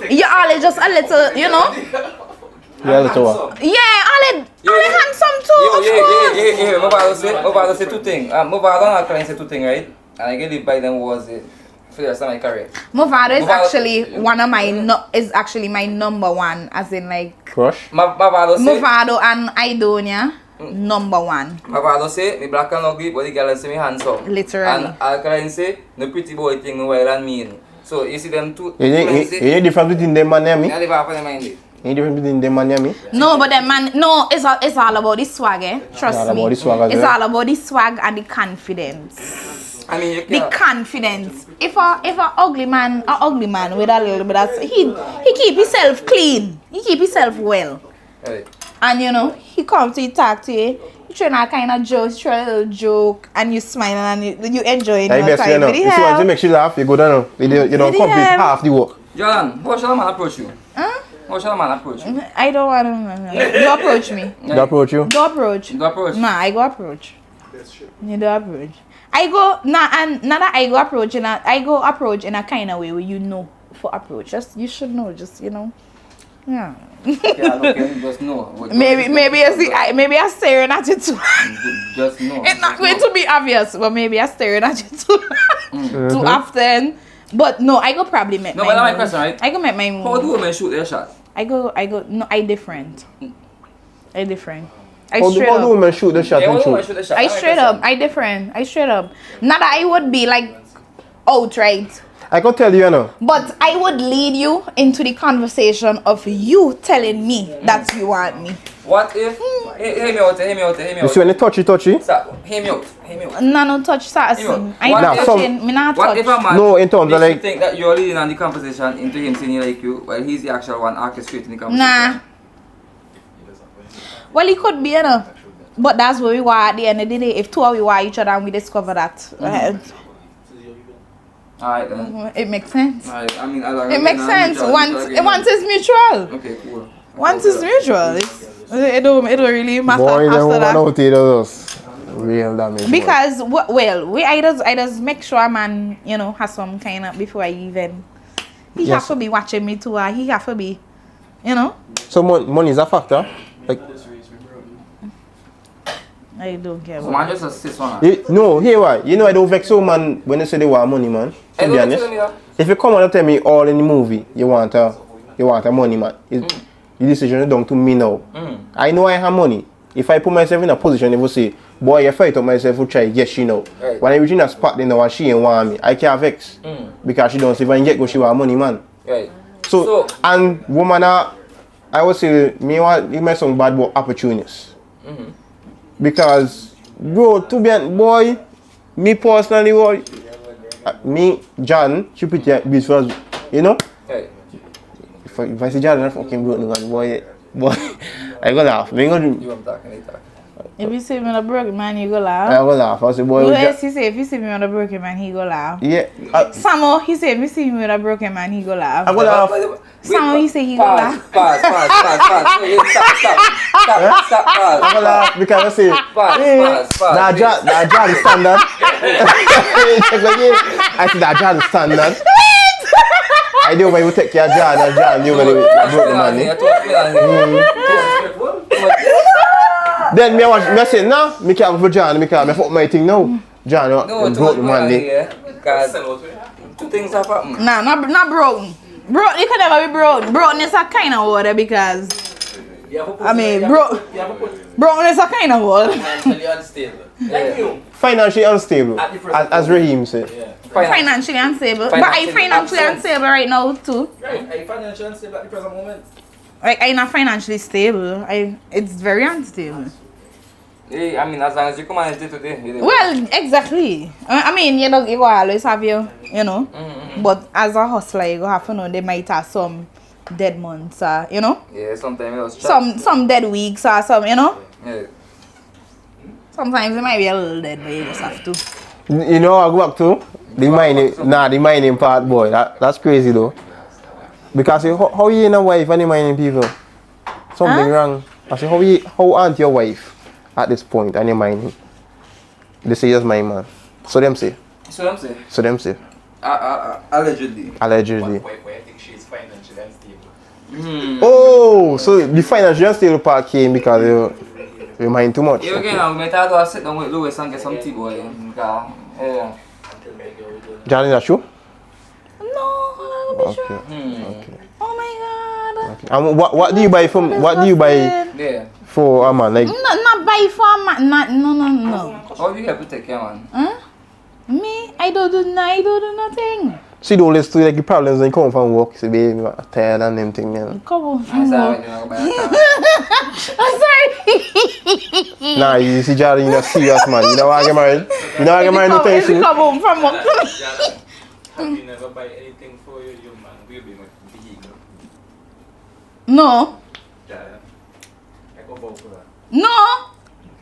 Speaker 2: You're all just a little, you know.
Speaker 3: Yeah, that's what.
Speaker 2: Yeah, all handsome too.
Speaker 1: Yo,
Speaker 2: of course.
Speaker 1: yeah. Mobile say two things. Mobile don't actually say two things, right? And I get it by them was it for the rest of my career.
Speaker 2: Movado is
Speaker 1: Movado-
Speaker 2: actually one of my is actually my number one, as in like
Speaker 3: Crush?
Speaker 1: Mobile say.
Speaker 2: Movado and Idonia, number one.
Speaker 1: Mobile say me black and ugly, but the girl say me handsome.
Speaker 2: Literally.
Speaker 1: And Alkaline say no pretty boy thing no wild and mean. So you see them two.
Speaker 3: You need difference between them and me?
Speaker 1: I live half of them mind it.
Speaker 3: Any difference between them and me?
Speaker 2: No, but that man, no, it's all about the swag, eh? Trust
Speaker 3: all
Speaker 2: me.
Speaker 3: about the swag as
Speaker 2: It's
Speaker 3: well.
Speaker 2: all about the swag and the confidence.
Speaker 1: I mean you
Speaker 2: The
Speaker 1: can't.
Speaker 2: confidence. If a ugly man with a little bit of he keep himself clean. He keep himself well.
Speaker 1: Right.
Speaker 2: And you know, he come to you, talk to you. You try that kind of joke, try a little joke, and you smile and you enjoy
Speaker 3: I
Speaker 2: your
Speaker 3: best you
Speaker 2: time
Speaker 3: know.
Speaker 2: with the
Speaker 3: If you want to
Speaker 2: help.
Speaker 3: make she laugh, you go down. You don't
Speaker 2: With
Speaker 3: complete
Speaker 2: the help.
Speaker 3: half the work.
Speaker 1: Jordan, how shall a man approach you?
Speaker 2: Huh?
Speaker 1: How shall a man approach you?
Speaker 2: I don't want to. You approach me.
Speaker 3: They approach you?
Speaker 2: Go approach.
Speaker 1: You go approach.
Speaker 2: Nah, I go approach. You do approach. I go and not that I go approach in a kind of way where you know for approach. Just you should know. Just you know. Yeah.
Speaker 1: Yeah, look, you just know.
Speaker 2: Maybe I'm staring at you too.
Speaker 1: Just know.
Speaker 2: It's not
Speaker 1: Just
Speaker 2: going
Speaker 1: know.
Speaker 2: to be obvious, but maybe I'm staring at you too often. But no, I go probably make
Speaker 1: No,
Speaker 2: my
Speaker 1: but that's my
Speaker 2: move.
Speaker 1: question, right?
Speaker 2: I go make my move.
Speaker 1: How do women shoot their shot?
Speaker 2: I go no, I different. I straight
Speaker 3: How do
Speaker 2: up.
Speaker 3: women shoot the shot
Speaker 1: Yeah, how
Speaker 3: and
Speaker 1: do women
Speaker 3: shoot?
Speaker 1: shoot their shot?
Speaker 2: I
Speaker 1: That's my
Speaker 2: straight
Speaker 1: question.
Speaker 2: up. I different. I straight up. Not that I would be like outright,
Speaker 3: I can tell you, you know.
Speaker 2: but I would lead you into the conversation of you telling me that you want me.
Speaker 1: What if? Hear me out.
Speaker 3: You see when they touchy?
Speaker 1: Stop. Hear me out.
Speaker 2: No touch that.
Speaker 1: Yo,
Speaker 2: I
Speaker 1: what
Speaker 2: not
Speaker 3: if-
Speaker 2: touching. Me not
Speaker 1: What if a
Speaker 2: touch.
Speaker 1: man
Speaker 3: No, in terms of
Speaker 1: makes you
Speaker 3: like-
Speaker 1: think that you're leading on the conversation into him saying he like you, while he's the actual one orchestrating the conversation?
Speaker 2: Nah. Well, it could be, you know. But that's where we were at the end of the day. If two of we were each other and we discover that,
Speaker 1: Alright then.
Speaker 2: it makes sense.
Speaker 1: Alright, I mean,
Speaker 2: It makes sense. Once is mutual.
Speaker 1: Okay, cool.
Speaker 2: Once is mutual. It don't really matter
Speaker 3: Boy, them
Speaker 2: after
Speaker 3: woman
Speaker 2: that.
Speaker 3: out here does real damage. boy.
Speaker 2: Because I just make sure a man, you know, has some kind of before I even. He
Speaker 3: Yes.
Speaker 2: have to be watching me too. He have to be, you know.
Speaker 3: So money is a factor. Like
Speaker 2: I don't care.
Speaker 1: So man just assist on her.
Speaker 3: no, here why? You know I don't vex so man when they say they want money, man.
Speaker 1: I
Speaker 3: To be
Speaker 1: don't
Speaker 3: honest.
Speaker 1: tell me that.
Speaker 3: If you come and tell me all in the movie you want a money, man. The decision is down to me now. I know I have money. If I put myself in a position, they will say, boy, you fight up myself to try, yes, she know.
Speaker 1: Right.
Speaker 3: When I reach in a spot, they know and she ain't want me. I can't vex. Because she don't see if I get go, she want money, man.
Speaker 1: Right.
Speaker 3: So, and woman, I would say, me want you make some bad boy opportunists. Because, bro, to be honest, boy, me personally, boy, me, John, she pretty beautiful, you know?
Speaker 1: Right.
Speaker 3: If I see John, I fucking broke, man, boy, I go laugh. Me go do.
Speaker 1: You want talking later.
Speaker 2: If you see me on a broken man, you go laugh.
Speaker 3: I go laugh. I say, boy,
Speaker 2: Who else he say if you see me on a broken man, he go laugh.
Speaker 3: yeah.
Speaker 2: Samo, he say if you see me with a broken man, he go laugh.
Speaker 3: I go laugh.
Speaker 2: Samo, he say he go laugh.
Speaker 1: Pause. Wait, stop.
Speaker 3: I go laugh because I say,
Speaker 1: Pause.
Speaker 3: that John is standard. Check again. I say that John is standard. I do when you take care of John, you when you broke the money. Then me watch, me say, nah, me can't go for John because me fuck my thing now. John,
Speaker 1: No,
Speaker 3: you broke the money.
Speaker 1: because two things have happened.
Speaker 2: Nah, not broken. Bro, you can never be broke. Brokenness a kind of word because brokenness a kind of word.
Speaker 4: Financially unstable. Like you.
Speaker 3: Financially unstable,
Speaker 4: At the present
Speaker 3: as Raheem said.
Speaker 4: Yeah.
Speaker 2: Financially unstable. But I financially unstable right now too.
Speaker 4: Right. Are you financially unstable at the present moment?
Speaker 2: Like I'm not financially stable. It's very unstable.
Speaker 1: Yeah, I mean, as long as you come on today.
Speaker 2: Well, exactly. I mean, you know, you go always have you know. But as a hustler, you go have to know they might have some dead months, you know.
Speaker 1: Yeah, sometimes it was
Speaker 2: Some dead weeks or some, you know.
Speaker 1: Yeah.
Speaker 2: Sometimes it might be a little dead, but you just have to.
Speaker 3: You know, I go back to the mining part, boy. That's crazy though. Because how you in a wife and you mining people? Something wrong. I say, how aren't your wife at this point and you mining? They say yes, my man. So them say.
Speaker 1: Allegedly.
Speaker 3: Allegedly.
Speaker 4: Why I think she's financially unstable.
Speaker 3: Oh, so the financial unstable part came because you mine too much.
Speaker 1: You again, I might have to sit down with Louis and get some tea, boy. Yeah.
Speaker 3: Johnny, that's true?
Speaker 2: No, I'm not sure.
Speaker 3: Okay.
Speaker 2: Oh my god.
Speaker 3: Okay. And what do you buy from? What do you buy
Speaker 1: Yeah.
Speaker 3: for a man? Like
Speaker 2: Not buy for a man. No.
Speaker 1: How do you have to take care, man?
Speaker 2: Huh? Me? I don't do nothing.
Speaker 3: see the always like the problems when you come from work. See, baby, I'm tired and them things. You know.
Speaker 2: Come on.
Speaker 1: I'm sorry.
Speaker 2: I'm sorry.
Speaker 3: Nah, you see, Johnny, you're a serious man. You know why I get married? You know why I get married? No
Speaker 2: If you
Speaker 3: time
Speaker 2: come home from work.
Speaker 4: Have you never buy anything for your man? We'll be with vehicle.
Speaker 2: No.
Speaker 4: Jada. I go vote for that.
Speaker 2: No.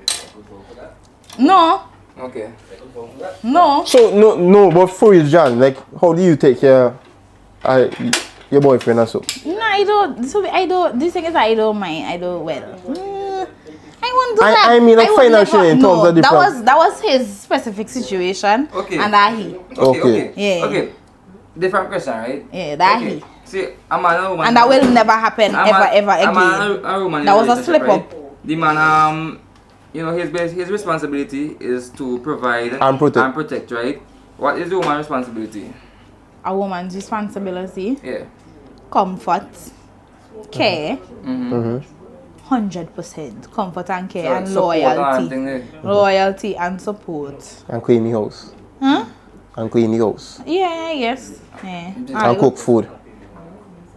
Speaker 4: Okay, I go vote for that.
Speaker 2: No.
Speaker 1: Okay.
Speaker 4: I go vote for that.
Speaker 2: No.
Speaker 3: So no, but for you, John, like how do you take care of your boyfriend or so?
Speaker 2: No, I don't. So I don't. This thing is, I don't mind. I don't. Well, I won't do that.
Speaker 3: I mean, like
Speaker 2: would
Speaker 3: financially in terms of different.
Speaker 2: That was his specific situation.
Speaker 1: Okay.
Speaker 2: And that he.
Speaker 3: Okay.
Speaker 2: Yeah.
Speaker 1: Okay. Different question, right?
Speaker 2: Yeah, that
Speaker 1: Okay.
Speaker 2: he.
Speaker 1: See, I'm a woman.
Speaker 2: And that will never happen ever again.
Speaker 1: A woman.
Speaker 2: That was a slip up.
Speaker 1: The man, you know, his responsibility is to provide
Speaker 3: And protect.
Speaker 1: right? What is the woman's responsibility?
Speaker 2: A woman's responsibility,
Speaker 1: Yeah.
Speaker 2: comfort, care,
Speaker 3: Mm-hmm.
Speaker 2: 100% comfort and care,
Speaker 1: So,
Speaker 2: and
Speaker 1: support
Speaker 2: loyalty.
Speaker 1: thing there.
Speaker 2: Loyalty and support.
Speaker 3: And clean the house.
Speaker 2: Huh?
Speaker 3: And clean the house.
Speaker 2: Yeah, yes. Yeah.
Speaker 3: And cook food.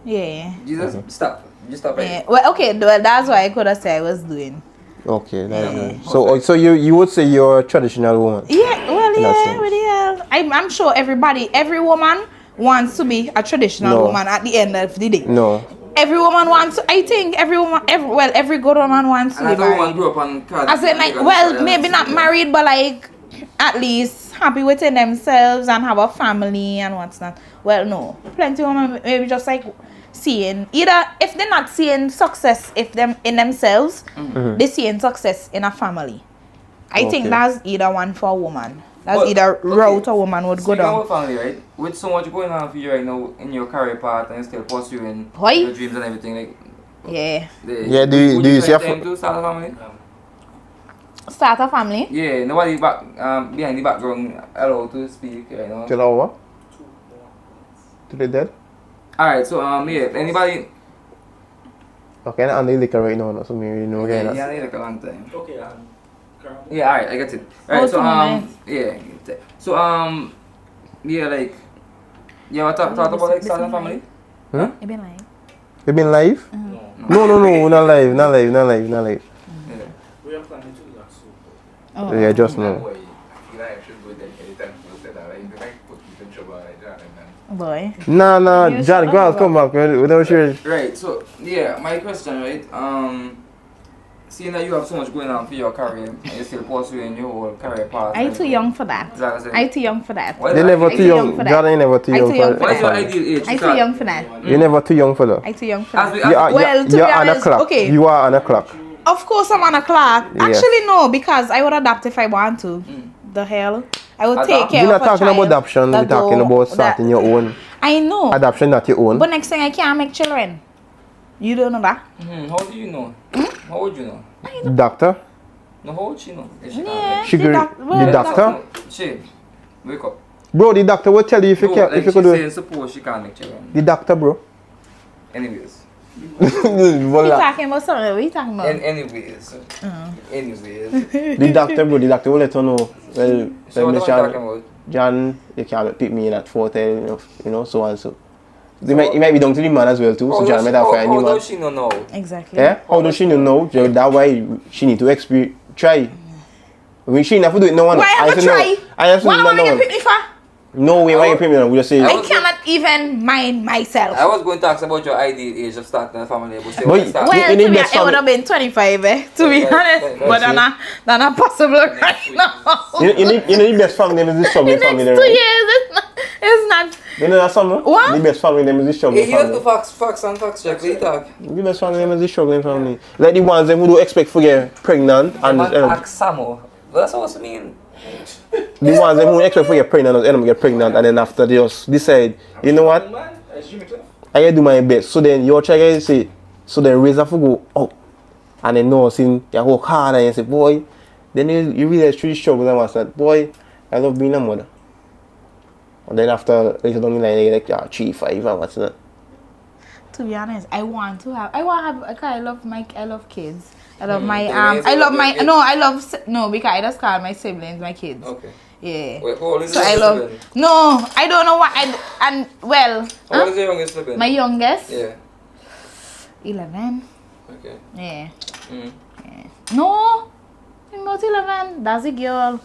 Speaker 2: Yeah.
Speaker 1: Jesus, stop. Just stop right.
Speaker 2: Yeah. Well, okay, well, that's what I could have said I was doing.
Speaker 3: Okay, that's good. So you would say you're a traditional woman.
Speaker 2: Yeah, well,
Speaker 3: In that
Speaker 2: yeah,
Speaker 3: sense.
Speaker 2: well, yeah. I'm sure every woman wants to be a traditional
Speaker 3: No.
Speaker 2: woman at the end of the day.
Speaker 3: No.
Speaker 2: Every woman wants. I think every good woman wants to
Speaker 1: And
Speaker 2: be
Speaker 1: as a woman
Speaker 2: married.
Speaker 1: grew up on cards.
Speaker 2: I said, like, well, maybe not married, but like at least happy within themselves and have a family and what's not. Well, no, plenty of women maybe just like seeing either if they're not seeing success if them in themselves, they seeing success in a family. I think
Speaker 3: Okay.
Speaker 2: that's either one for a woman. That's
Speaker 1: But,
Speaker 2: either
Speaker 1: okay,
Speaker 2: route a woman would go
Speaker 1: speaking
Speaker 2: down.
Speaker 1: about family, right? With so much going on for you right now in your career path and still pursuing
Speaker 2: Why?
Speaker 1: your dreams and everything, like.
Speaker 2: Yeah.
Speaker 3: Yeah, do you see a
Speaker 1: time to start a family?
Speaker 2: Start a family.
Speaker 1: Yeah, nobody behind the background allowed to speak right now.
Speaker 3: Till over? To the dead?
Speaker 1: Alright, so yeah, anybody.
Speaker 3: Okay, I'm the liquor right now, so maybe no
Speaker 1: Yeah,
Speaker 3: guy.
Speaker 1: yeah, like a long time.
Speaker 4: Okay,
Speaker 1: Yeah, alright, I get it. Alright, so
Speaker 2: 2 minutes.
Speaker 1: yeah, so yeah, like, you ever thought about like starting a family?
Speaker 3: Huh?
Speaker 2: It been like.
Speaker 3: You been live?
Speaker 4: no.
Speaker 3: No, not live.
Speaker 1: Yeah.
Speaker 4: We are planning to do that soon.
Speaker 2: Oh.
Speaker 3: Yeah, just now.
Speaker 4: Boy, you know, I should go there anytime you say that. Like, you might put people in trouble like that and then.
Speaker 2: Boy.
Speaker 3: Nah,
Speaker 2: You
Speaker 3: John,
Speaker 2: should
Speaker 3: go on,
Speaker 2: have
Speaker 3: come back. Without sure.
Speaker 1: Right, so yeah, my question, right? Seeing that you have so much going on for your career and you're still pursuing your whole career path.
Speaker 2: I too young for that.
Speaker 1: Is that what I'm saying?
Speaker 2: I too young for that.
Speaker 1: What is
Speaker 3: They're
Speaker 1: your
Speaker 3: never
Speaker 1: ideal-
Speaker 3: too young.
Speaker 2: for that.
Speaker 3: John ain't never too
Speaker 2: I
Speaker 3: young
Speaker 2: too young
Speaker 3: for
Speaker 1: What is your
Speaker 3: that.
Speaker 1: ideal age?
Speaker 2: I too young for that.
Speaker 3: You're never too young for that.
Speaker 2: I too young for
Speaker 1: As
Speaker 2: that.
Speaker 1: we,
Speaker 3: You are,
Speaker 2: Well, to
Speaker 3: you're
Speaker 2: be
Speaker 3: on a
Speaker 2: honest,
Speaker 3: clock.
Speaker 2: okay.
Speaker 3: You are on a clock.
Speaker 2: Of course, I'm on a clock.
Speaker 3: Yes.
Speaker 2: Actually, no, because I would adapt if I want to. The hell, I would take care
Speaker 3: We're
Speaker 2: of
Speaker 3: not
Speaker 2: a
Speaker 3: talking
Speaker 2: child
Speaker 3: about adoption. We're
Speaker 2: that
Speaker 3: talking
Speaker 2: go-
Speaker 3: about starting your own.
Speaker 2: I know,
Speaker 3: Adoption, not your own.
Speaker 2: but next thing I can't make children. You don't know that?
Speaker 1: How do you know? How would you know?
Speaker 3: Doctor?
Speaker 1: No, how would she know? If she
Speaker 2: Yeah.
Speaker 3: She
Speaker 2: the
Speaker 3: grew-
Speaker 2: doc- well,
Speaker 3: the doctor?
Speaker 1: She, wake up.
Speaker 3: Bro, the doctor will tell you if you
Speaker 1: No,
Speaker 3: can,
Speaker 1: like
Speaker 3: if you could do it.
Speaker 1: suppose she can't make children.
Speaker 3: The doctor, bro.
Speaker 1: Anyways.
Speaker 2: We
Speaker 3: Voila.
Speaker 2: talking about something. What are you talking about?
Speaker 1: Anyways. Anyways.
Speaker 3: The doctor, bro, the doctor will let her know. Well,
Speaker 1: So what am I
Speaker 3: Mr.
Speaker 1: talking about?
Speaker 3: John, you can't pick me in at 4:10, you know, so and so. It might be down to the man as well too, so John might have to find a new
Speaker 1: How
Speaker 3: man.
Speaker 1: does she know?
Speaker 2: Exactly.
Speaker 3: Yeah? How does she know? That's why she need to try. When she never do it, no one.
Speaker 2: Why have to try?
Speaker 3: I have to
Speaker 2: What
Speaker 3: know.
Speaker 2: am I going to pick me for?
Speaker 3: No way, why you pick me on? We just say.
Speaker 2: I cannot even mind myself.
Speaker 1: I was going to ask about your ideal age of starting a family, but say
Speaker 3: But
Speaker 1: when start.
Speaker 2: Well,
Speaker 3: You need
Speaker 2: to me,
Speaker 3: best
Speaker 2: it would
Speaker 3: family.
Speaker 2: have been 25, to be honest. But that's not possible right now.
Speaker 3: You need the best family name is the struggling
Speaker 2: The
Speaker 3: family
Speaker 2: next 2
Speaker 3: name.
Speaker 2: years, it's not.
Speaker 3: You know that something?
Speaker 2: What?
Speaker 3: The best family name is the struggling
Speaker 1: You have to
Speaker 3: family.
Speaker 1: facts and facts check. What you talk?
Speaker 3: The best family name is the struggling family. Like the ones them who don't expect to get pregnant and
Speaker 1: Ask Samo. That's what I mean.
Speaker 3: the ones them who expect to get pregnant and end up get pregnant and then after they just decide, you know what? I gotta do my best. So then your child guys say, so then raise up to go up. And then nursing, you work hard and you say, boy, then you realize through the struggle and said, boy, I love being a mother. And then after later down the line, you get like 3, 5 and what's that.
Speaker 2: To be honest, I want to have. Okay, I love kids. I love my
Speaker 1: Siblings,
Speaker 2: I love
Speaker 1: you
Speaker 2: my
Speaker 1: love your
Speaker 2: no. I love no because I just call my siblings my kids.
Speaker 1: Okay.
Speaker 2: Yeah.
Speaker 1: Wait, how old is
Speaker 2: So
Speaker 1: your
Speaker 2: I love.
Speaker 1: sibling?
Speaker 2: No, I don't know what and well.
Speaker 1: How old is your youngest sibling?
Speaker 2: My youngest.
Speaker 1: Yeah.
Speaker 2: 11.
Speaker 1: Okay.
Speaker 2: Yeah.
Speaker 1: Mm.
Speaker 2: No, I'm about 11. That's a girl.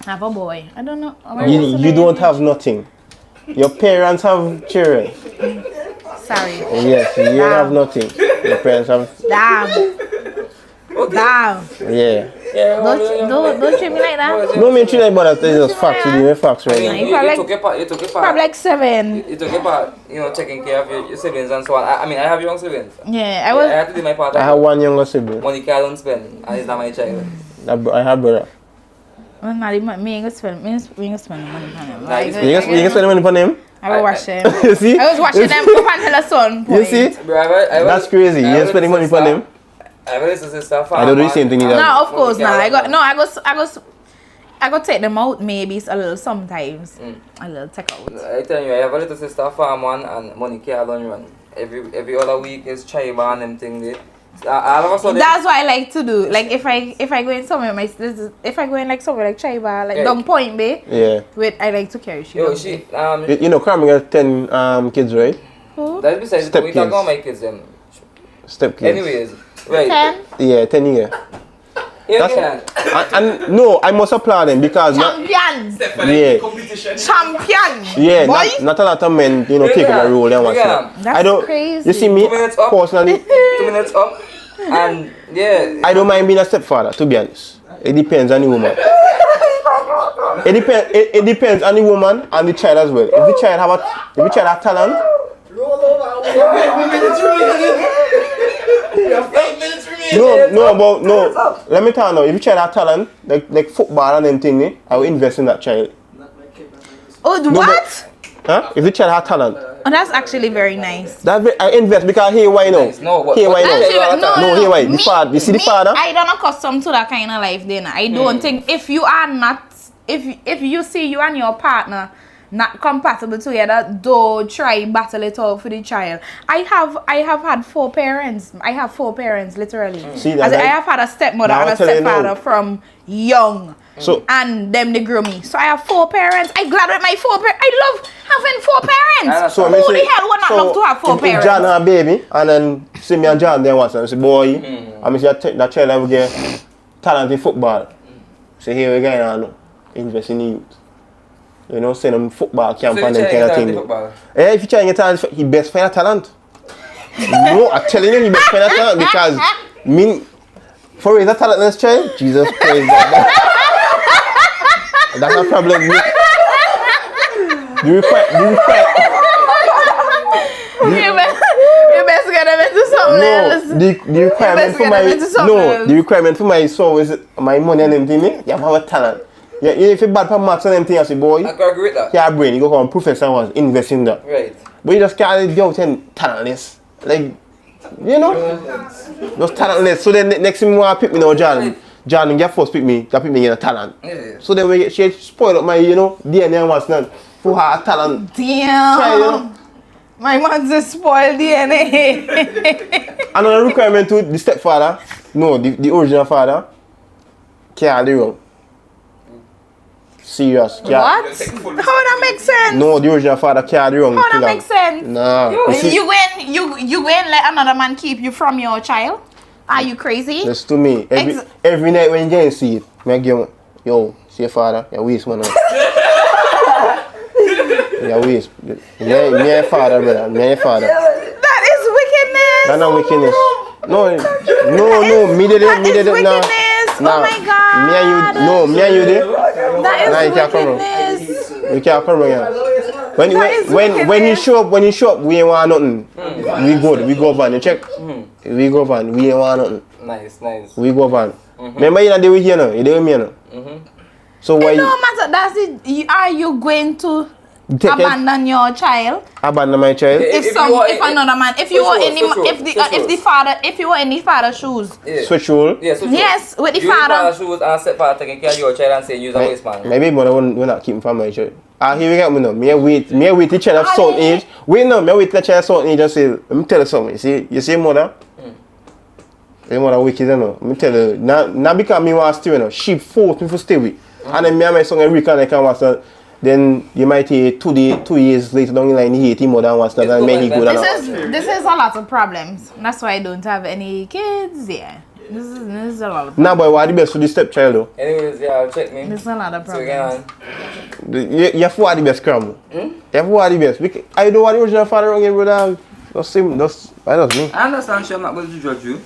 Speaker 2: I have a boy. I don't know.
Speaker 3: You don't have nothing. Your parents have children.
Speaker 2: Sorry.
Speaker 3: Yes, you don't have nothing. Your parents have.
Speaker 2: Damn. Damn.
Speaker 3: Yeah.
Speaker 1: Yeah.
Speaker 2: Don't treat me like that.
Speaker 3: No mean treat like but that's just facts. You know facts
Speaker 1: I
Speaker 3: right
Speaker 1: mean,
Speaker 3: now.
Speaker 1: you took your part. You took your part.
Speaker 2: Probably like 7.
Speaker 1: You took your part. You know, taking care of your siblings and so on. I mean, I have young siblings.
Speaker 2: Yeah, I
Speaker 1: I
Speaker 2: was.
Speaker 1: had to do my part.
Speaker 3: I have one younger sibling.
Speaker 1: Money I don't spend, and it's not my child.
Speaker 3: I have brother.
Speaker 2: Well, not even me. I spend money on him.
Speaker 1: Nah, you
Speaker 3: You can spend money for him.
Speaker 2: I was watching.
Speaker 3: You see?
Speaker 2: I was watching them up until the sun.
Speaker 3: You see?
Speaker 1: Bro,
Speaker 3: That's crazy. You're spending money for them.
Speaker 1: I have a little sister.
Speaker 3: I don't do the same thing either.
Speaker 2: No, of course not. I got take them out maybe a little sometimes. A little take out.
Speaker 1: I tell you, I have a little sister farm one and money care don't run. Every other week is chiva and them thing there. All of a sudden.
Speaker 2: That's what I like to do. Like if I go in somewhere, if I go in like somewhere like Chiba, like
Speaker 1: Yeah.
Speaker 2: Down Point Bay,
Speaker 3: Yeah.
Speaker 2: I like to carry she.
Speaker 1: Yo,
Speaker 2: down
Speaker 1: she
Speaker 2: there.
Speaker 3: You know, Carmen got 10 kids, right?
Speaker 2: Who?
Speaker 1: that's besides
Speaker 3: Step
Speaker 1: we talk
Speaker 3: kids.
Speaker 1: about my kids them.
Speaker 3: Step kids.
Speaker 1: Anyways, right.
Speaker 2: 10
Speaker 3: Yeah, 10 years.
Speaker 1: Yeah,
Speaker 3: That's-
Speaker 1: yeah.
Speaker 3: And no, I must applaud them because
Speaker 2: champions,
Speaker 3: yeah,
Speaker 2: champion.
Speaker 3: yeah,
Speaker 2: boy.
Speaker 3: not a lot of men, you know, take up a role and what's that.
Speaker 2: That's
Speaker 3: I don't.
Speaker 2: crazy.
Speaker 3: You see me
Speaker 1: 2 minutes up.
Speaker 3: personally,
Speaker 1: 2 minutes up. And yeah.
Speaker 3: I don't mind being a stepfather. To be honest, it depends on the woman. It depends on the woman and the child as well. If the child have talent. No. Let me tell you now. If the child have talent, like football and them thing, I will invest in that child.
Speaker 2: Oh, what?
Speaker 3: Huh? If the child have talent,
Speaker 2: Oh, that's actually very nice.
Speaker 3: I invest because here why now?
Speaker 1: No, what-
Speaker 3: Here why
Speaker 1: what-
Speaker 3: now?
Speaker 2: Actually,
Speaker 3: No, here why? The father. You see the father?
Speaker 2: I don't accustomed to that kind of life. Then I don't think if you are not, if you see you and your partner not compatible together, don't try battle it out for the child. I have had 4 parents. I have 4 parents literally.
Speaker 3: See,
Speaker 2: As
Speaker 3: that-
Speaker 2: I have had a stepmother
Speaker 3: Now
Speaker 2: and
Speaker 3: I
Speaker 2: a
Speaker 3: tell you now.
Speaker 2: stepfather from young.
Speaker 3: So
Speaker 2: And them they grew me. So I have 4 parents. I glad with my 4 parents. I love having 4 parents.
Speaker 3: So
Speaker 2: Who the hell would not love to have 4
Speaker 3: if
Speaker 2: parents?
Speaker 3: John have a baby and then see me and John then once and say, boy, I mean that child will get talent in football. So here we go and invest in the youth. You know, send them football camp
Speaker 1: So
Speaker 3: and
Speaker 1: you
Speaker 3: them
Speaker 1: try
Speaker 3: kind of
Speaker 1: to
Speaker 3: thing.
Speaker 1: football?
Speaker 3: Eh, if you try to get talent, he best find a talent. No, I'm telling you, he best find a talent because for raise a talentless child, Jesus Christ. That's a problem. You
Speaker 2: best get them into something else.
Speaker 3: the requirement for the requirement for my soul is my money and everything. You have to have a talent. Yeah, if you bad for maths and everything, I say, boy,
Speaker 1: I can agree with that.
Speaker 3: you have a brain. You go come professor and was invest in that.
Speaker 1: Right.
Speaker 3: But you just can't go out and talentless. Like, you know, just talentless. So then next thing you want to pick me now, John. Jordan get first pick me, that pick me in a talent.
Speaker 1: Yeah.
Speaker 3: So then she spoiled up my, DNA and what's not for her talent.
Speaker 2: Damn.
Speaker 3: Try,
Speaker 2: My man's a spoiled DNA.
Speaker 3: Another requirement to the stepfather, no, the original father, can't do wrong. Serious.
Speaker 2: What? How that make sense?
Speaker 3: No, the original father can't do wrong.
Speaker 2: How that make sense?
Speaker 3: Nah.
Speaker 2: You win let another man keep you from your child? Are you crazy?
Speaker 3: That's to me. Every night when you see it, I give yo, see your father, you waste money. You waste. Me and father, brother. Me and father.
Speaker 2: That is wickedness.
Speaker 3: That's not wickedness. No, me did it. Nah.
Speaker 2: Oh my God.
Speaker 3: Me and you did.
Speaker 2: That is
Speaker 3: You can't come wrong.
Speaker 2: wickedness.
Speaker 3: You can't come wrong, yeah. When you show up, we ain't want nothing. We good. We go van. You check. We go van. We ain't want nothing.
Speaker 1: Nice.
Speaker 3: We go van. Remember you not there with you now. You there with me now. So why?
Speaker 2: It don't matter. That's it. Are you going to abandon your child?
Speaker 3: Abandon my child?
Speaker 2: If another man, if you were in the father's shoes.
Speaker 1: Yeah.
Speaker 3: Switch role?
Speaker 1: Yeah, switch
Speaker 2: Yes, with the
Speaker 1: you
Speaker 2: father.
Speaker 1: shoes and stepfather taking care of your child and saying use a waste man.
Speaker 3: My baby mother will not keep him from my child. Here we get me now. Me wait the child of certain age. Wait no, me wait the child of certain age and say, let me tell you something. You see mother? Your mother wicked, you know. Let me tell you, not because me want to stay, you know. She forced me to stay with. And then me and my son Enrique and I can watch that. Then you might take 2 years later down the line, he hate him more than once that and make he good.
Speaker 2: This is a lot of problems. That's why I don't have any kids. Yeah. This is a lot of problems.
Speaker 3: Nah, boy, what the best for the stepchild though?
Speaker 1: Anyways, yeah, I'll check me.
Speaker 2: This is a lot of
Speaker 1: So again,
Speaker 2: problems.
Speaker 3: You have to the best, Cram. You have to the best. I don't want the original father wrong, brother. That's me.
Speaker 1: I understand, sure, I'm not going to judge you.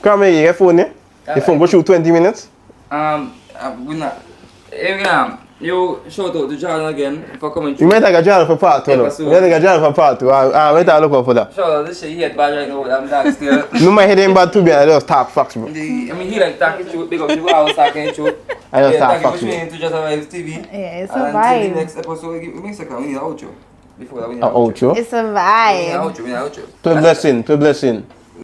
Speaker 3: Cram, you have phone, yeah? The phone go through 20 minutes?
Speaker 1: We're not. You shout out to Jordan again for coming
Speaker 3: You
Speaker 1: through.
Speaker 3: might take a Jordan for part 2, no? You might take a Jordan for part 2. I wait to look out for that.
Speaker 1: Shout out, this shit, he had bad right now, I'm dark still.
Speaker 3: No, my head ain't bad too bad, I just talk facts, bro.
Speaker 1: He like talking truth, big up to I was talking truth.
Speaker 3: I just talk facts,
Speaker 1: Thank you
Speaker 3: bro.
Speaker 1: for tuning to Just Arrive TV.
Speaker 2: Yeah, it's a
Speaker 1: And until
Speaker 2: vibe.
Speaker 1: the next episode, give me a second, we need an outro. Before that, we need
Speaker 3: Outro?
Speaker 2: It's a
Speaker 1: We need an
Speaker 2: vibe.
Speaker 1: outro.
Speaker 3: To a blessing.